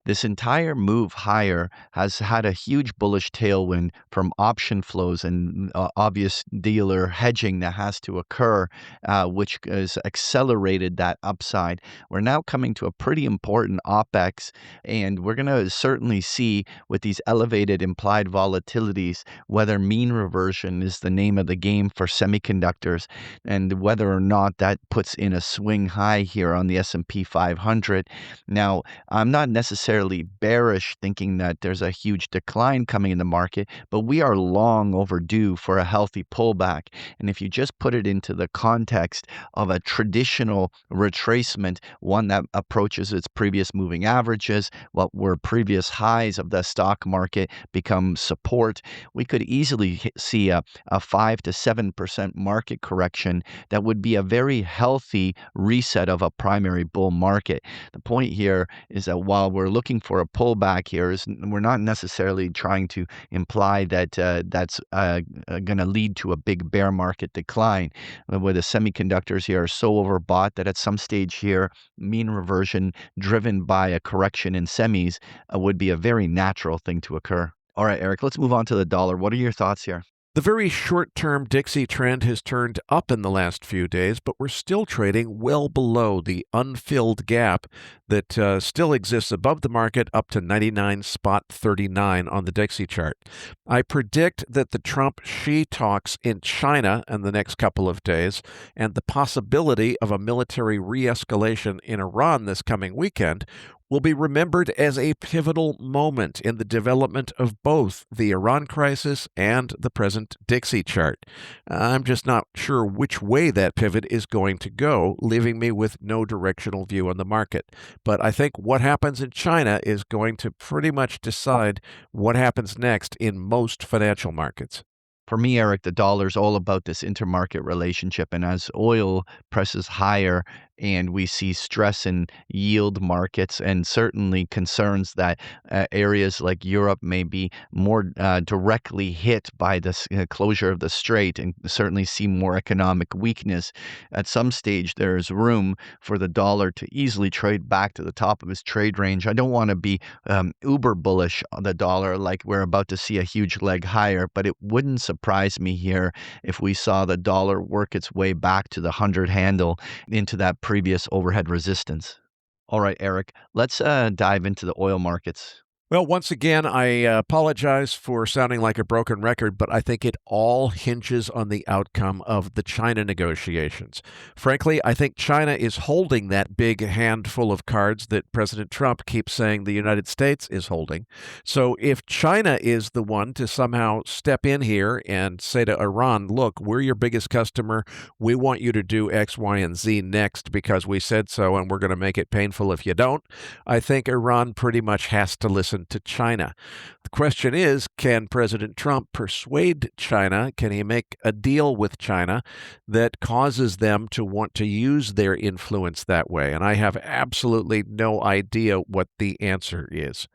This entire move higher has had a huge bullish tailwind from option flows and obvious dealer hedging that has to occur, which has accelerated that upside. We're now coming to a pretty important OPEX, and we're going to certainly see with these elevated implied volatilities whether mean reversion is the name of the game for semiconductors and whether or not that puts in a swing high here on the S&P 500. Now, I'm not necessarily bearish thinking that there's a huge decline coming in the market, but we are long overdue for a healthy pullback. And if you just put it into the context of a traditional retracement, one that approaches its previous moving averages, what were previous highs of the stock market become support, we could easily see a 5 to 7% market correction that would be a very healthy reset of a primary bull market. The point here is that while we're looking for a pullback here, we're not necessarily trying to imply that that's going to lead to a big bear market decline. With the semiconductors here are so overbought that at some stage here, mean reversion driven by a correction in semis would be a very natural thing to occur. All right, Eric, let's move on to the dollar. What are your thoughts here? The very short-term Dixie trend has turned up in the last few days, but we're still trading well below the unfilled gap that still exists above the market up to 99.39 on the Dixie chart. I predict that the Trump-Xi talks in China in the next couple of days and the possibility of a military re-escalation in Iran this coming weekend will be remembered as a pivotal moment in the development of both the Iran crisis and the present Dixie chart. I'm just not sure which way that pivot is going to go, leaving me with no directional view on the market. But I think what happens in China is going to pretty much decide what happens next in most financial markets. For me, Eric, the dollar's all about this intermarket relationship. And as oil presses higher and we see stress in yield markets and certainly concerns that areas like Europe may be more directly hit by this closure of the strait and certainly see more economic weakness, at some stage there is room for the dollar to easily trade back to the top of its trade range. I don't want to be uber bullish on the dollar like we're about to see a huge leg higher, but it wouldn't surprise me here if we saw the dollar work its way back to the 100 handle into that previous overhead resistance. All right, Eric, let's dive into the oil markets. Well, once again, I apologize for sounding like a broken record, but I think it all hinges on the outcome of the China negotiations. Frankly, I think China is holding that big handful of cards that President Trump keeps saying the United States is holding. So if China is the one to somehow step in here and say to Iran, look, we're your biggest customer, we want you to do X, Y, and Z next because we said so, and we're going to make it painful if you don't, I think Iran pretty much has to listen to China. The question is, can President Trump persuade China? Can he make a deal with China that causes them to want to use their influence that way? And I have absolutely no idea what the answer is.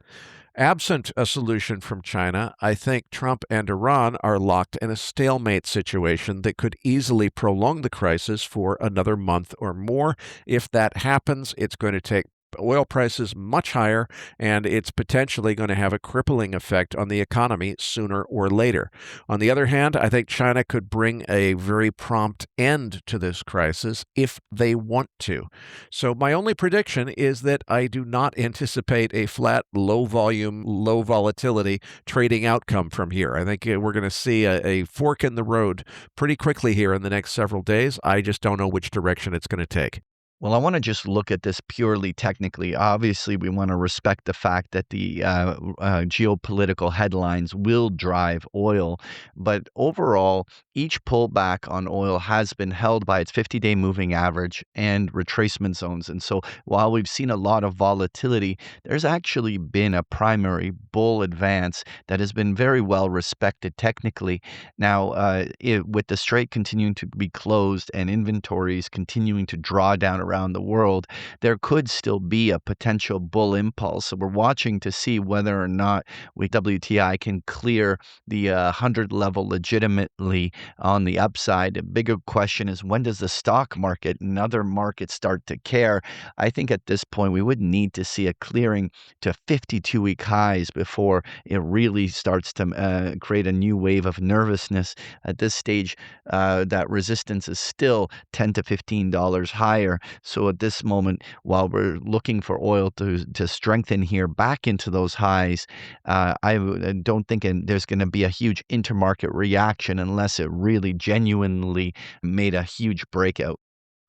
Absent a solution from China, I think Trump and Iran are locked in a stalemate situation that could easily prolong the crisis for another month or more. If that happens, it's going to take oil prices much higher, and it's potentially going to have a crippling effect on the economy sooner or later. On the other hand, I think China could bring a very prompt end to this crisis if they want to. So my only prediction is that I do not anticipate a flat, low volume, low volatility trading outcome from here. I think we're going to see a fork in the road pretty quickly here in the next several days. I just don't know which direction it's going to take. Well, I want to just look at this purely technically. Obviously, we want to respect the fact that the geopolitical headlines will drive oil. But overall, each pullback on oil has been held by its 50-day moving average and retracement zones. And so while we've seen a lot of volatility, there's actually been a primary bull advance that has been very well respected technically. Now, with the strait continuing to be closed and inventories continuing to draw down around the world, there could still be a potential bull impulse. So we're watching to see whether or not WTI can clear the 100 level legitimately on the upside. A bigger question is, when does the stock market and other markets start to care? I think at this point we would need to see a clearing to 52-week highs before it really starts to create a new wave of nervousness. At this stage, that resistance is still $10 to $15 higher. So at this moment, while we're looking for oil to strengthen here back into those highs, I don't think there's going to be a huge intermarket reaction unless it really genuinely made a huge breakout.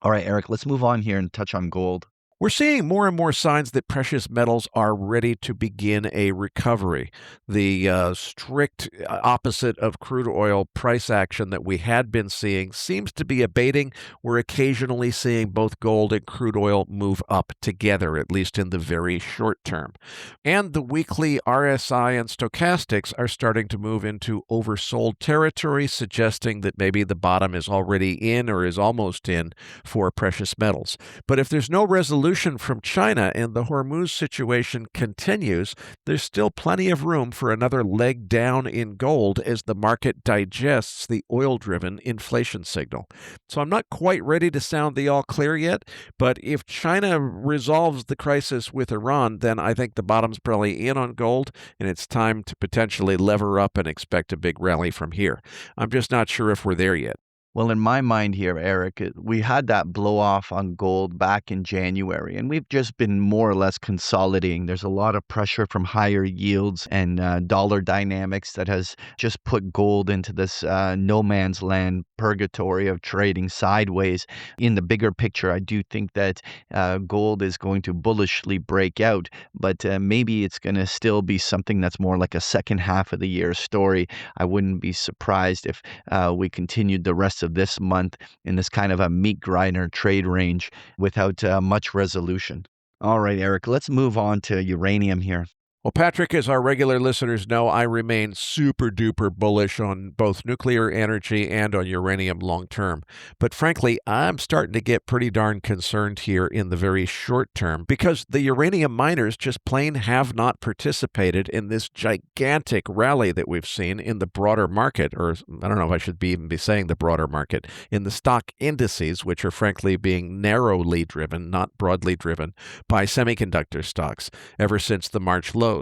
All right, Eric, let's move on here and touch on gold. We're seeing more and more signs that precious metals are ready to begin a recovery. The strict opposite of crude oil price action that we had been seeing seems to be abating. We're occasionally seeing both gold and crude oil move up together, at least in the very short term. And the weekly RSI and stochastics are starting to move into oversold territory, suggesting that maybe the bottom is already in or is almost in for precious metals. But if there's no resolution resolution from China and the Hormuz situation continues, there's still plenty of room for another leg down in gold as the market digests the oil-driven inflation signal. So I'm not quite ready to sound the all clear yet, but if China resolves the crisis with Iran, then I think the bottom's probably in on gold, and it's time to potentially lever up and expect a big rally from here. I'm just not sure if we're there yet. Well, in my mind here, Eric, we had that blow off on gold back in January, and we've just been more or less consolidating. There's a lot of pressure from higher yields and dollar dynamics that has just put gold into this no man's land purgatory of trading sideways. In the bigger picture, I do think that gold is going to bullishly break out, but maybe it's going to still be something that's more like a second half of the year story. I wouldn't be surprised if we continued the rest of this month in this kind of a meat grinder trade range without much resolution. All right, Eric, let's move on to uranium here. Well, Patrick, as our regular listeners know, I remain super duper bullish on both nuclear energy and on uranium long term. But frankly, I'm starting to get pretty darn concerned here in the very short term because the uranium miners just plain have not participated in this gigantic rally that we've seen in the broader market, or I don't know if I should even be saying the broader market, in the stock indices, which are frankly being narrowly driven, not broadly driven, by semiconductor stocks ever since the March lows.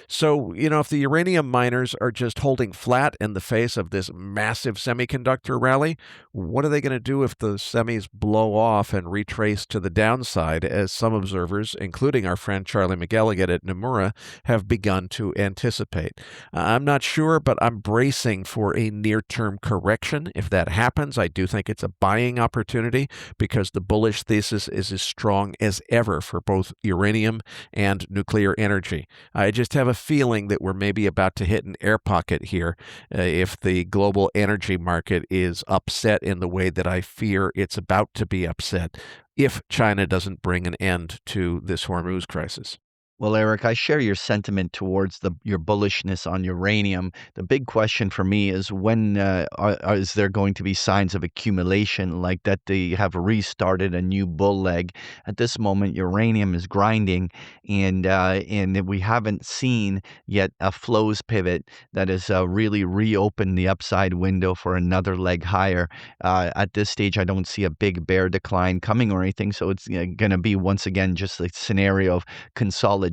So, if the uranium miners are just holding flat in the face of this massive semiconductor rally, what are they going to do if the semis blow off and retrace to the downside, as some observers, including our friend Charlie McElligott at Nomura, have begun to anticipate? I'm not sure, but I'm bracing for a near-term correction. If that happens, I do think it's a buying opportunity because the bullish thesis is as strong as ever for both uranium and nuclear energy. I just have a feeling that we're maybe about to hit an air pocket here if the global energy market is upset in the way that I fear it's about to be upset if China doesn't bring an end to this Hormuz crisis. Well, Eric, I share your sentiment towards your bullishness on uranium. The big question for me is when is there going to be signs of accumulation, like that they have restarted a new bull leg? At this moment, uranium is grinding, and we haven't seen yet a flows pivot that has really reopened the upside window for another leg higher. At this stage, I don't see a big bear decline coming or anything, so it's going to be once again just a scenario of consolidation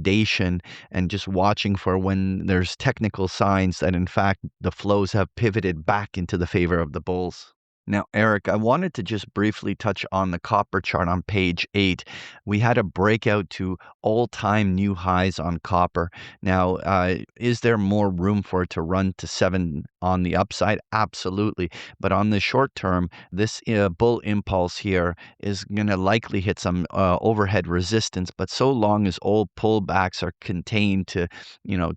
and just watching for when there's technical signs that in fact the flows have pivoted back into the favor of the bulls. Now, Eric, I wanted to just briefly touch on the copper chart on page 8. We had a breakout to all-time new highs on copper. Now, is there more room for it to run to 7 on the upside? Absolutely. But on the short term, this bull impulse here is going to likely hit some overhead resistance. But so long as old pullbacks are contained to,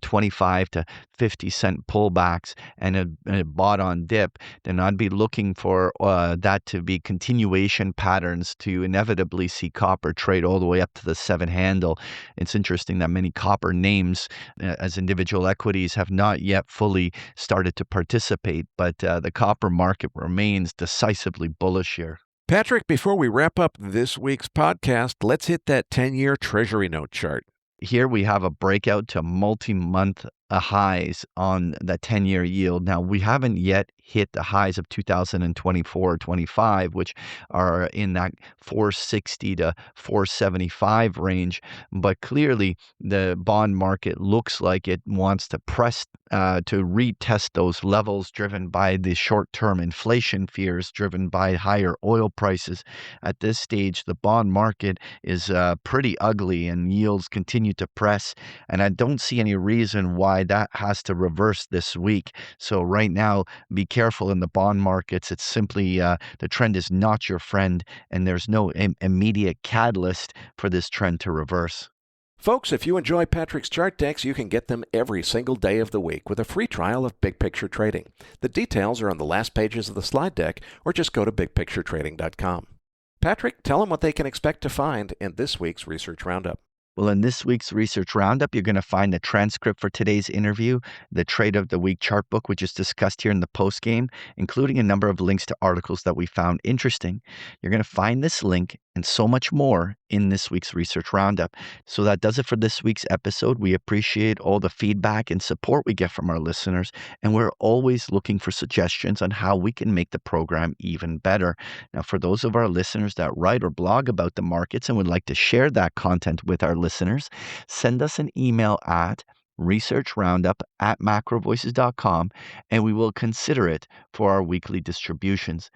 25 to 50 cent pullbacks and a bought-on dip, then I'd be looking for that to be continuation patterns to inevitably see copper trade all the way up to the 7 handle. It's interesting that many copper names as individual equities have not yet fully started to participate, but the copper market remains decisively bullish here. Patrick, before we wrap up this week's podcast, let's hit that 10-year Treasury note chart. Here we have a breakout to multi-month highs on the 10-year yield. Now, we haven't yet hit the highs of 2024-25, which are in that 460 to 475 range. But clearly, the bond market looks like it wants to press to retest those levels driven by the short-term inflation fears, driven by higher oil prices. At this stage, the bond market is pretty ugly and yields continue to press. And I don't see any reason why that has to reverse this week. So right now, be careful in the bond markets. It's simply the trend is not your friend, and there's no immediate catalyst for this trend to reverse. Folks, if you enjoy Patrick's chart decks, you can get them every single day of the week with a free trial of Big Picture Trading. The details are on the last pages of the slide deck, or just go to bigpicturetrading.com. Patrick, tell them what they can expect to find in this week's Research Roundup. Well, in this week's Research Roundup, you're going to find the transcript for today's interview, the Trade of the Week chart book, which is discussed here in the postgame, including a number of links to articles that we found interesting. You're going to find this link and so much more in this week's Research Roundup. So that does it for this week's episode. We appreciate all the feedback and support we get from our listeners, and we're always looking for suggestions on how we can make the program even better. Now, for those of our listeners that write or blog about the markets and would like to share that content with our listeners, send us an email at researchroundup@macrovoices.com, and we will consider it for our weekly distributions.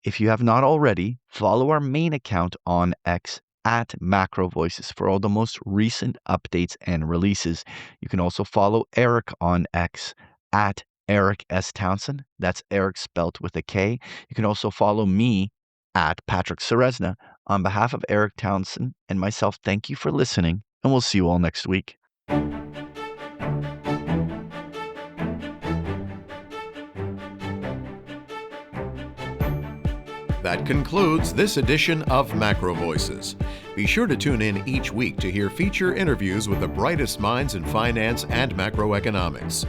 If you have not already, follow our main account on X at MacroVoices for all the most recent updates and releases. You can also follow Eric on X at Eric S. Townsend. That's Eric spelt with a K. You can also follow me at Patrick Ceresna. On behalf of Eric Townsend and myself, thank you for listening, and we'll see you all next week. That concludes this edition of MacroVoices. Be sure to tune in each week to hear feature interviews with the brightest minds in finance and macroeconomics.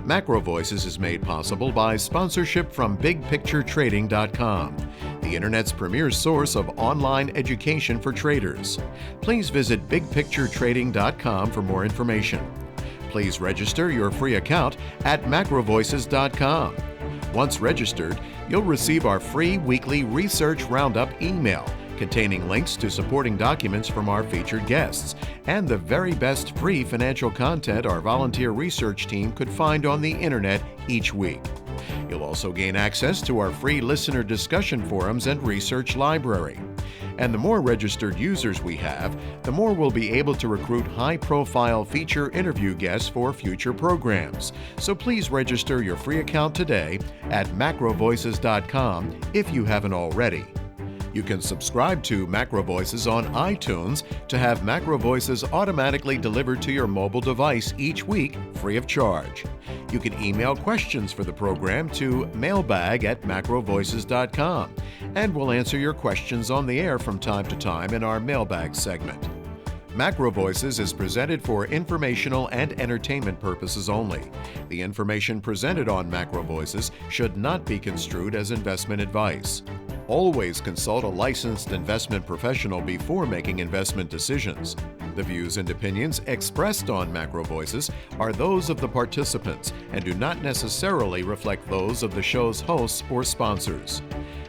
MacroVoices is made possible by sponsorship from BigPictureTrading.com, the Internet's premier source of online education for traders. Please visit BigPictureTrading.com for more information. Please register your free account at MacroVoices.com. Once registered, you'll receive our free weekly Research Roundup email containing links to supporting documents from our featured guests and the very best free financial content our volunteer research team could find on the internet each week. You'll also gain access to our free listener discussion forums and research library. And the more registered users we have, the more we'll be able to recruit high-profile feature interview guests for future programs. So please register your free account today at macrovoices.com if you haven't already. You can subscribe to MacroVoices on iTunes to have MacroVoices automatically delivered to your mobile device each week free of charge. You can email questions for the program to mailbag@macrovoices.com, and we'll answer your questions on the air from time to time in our mailbag segment. MacroVoices is presented for informational and entertainment purposes only. The information presented on MacroVoices should not be construed as investment advice. Always consult a licensed investment professional before making investment decisions. The views and opinions expressed on MacroVoices are those of the participants and do not necessarily reflect those of the show's hosts or sponsors.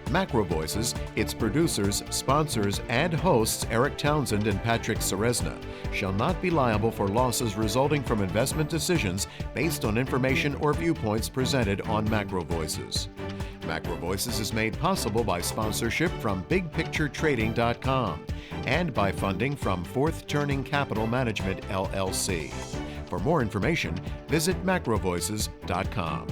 MacroVoices, its producers, sponsors, and hosts Eric Townsend and Patrick Ceresna shall not be liable for losses resulting from investment decisions based on information or viewpoints presented on MacroVoices. MacroVoices is made possible by sponsorship from BigPictureTrading.com and by funding from Fourth Turning Capital Management, LLC. For more information, visit macrovoices.com.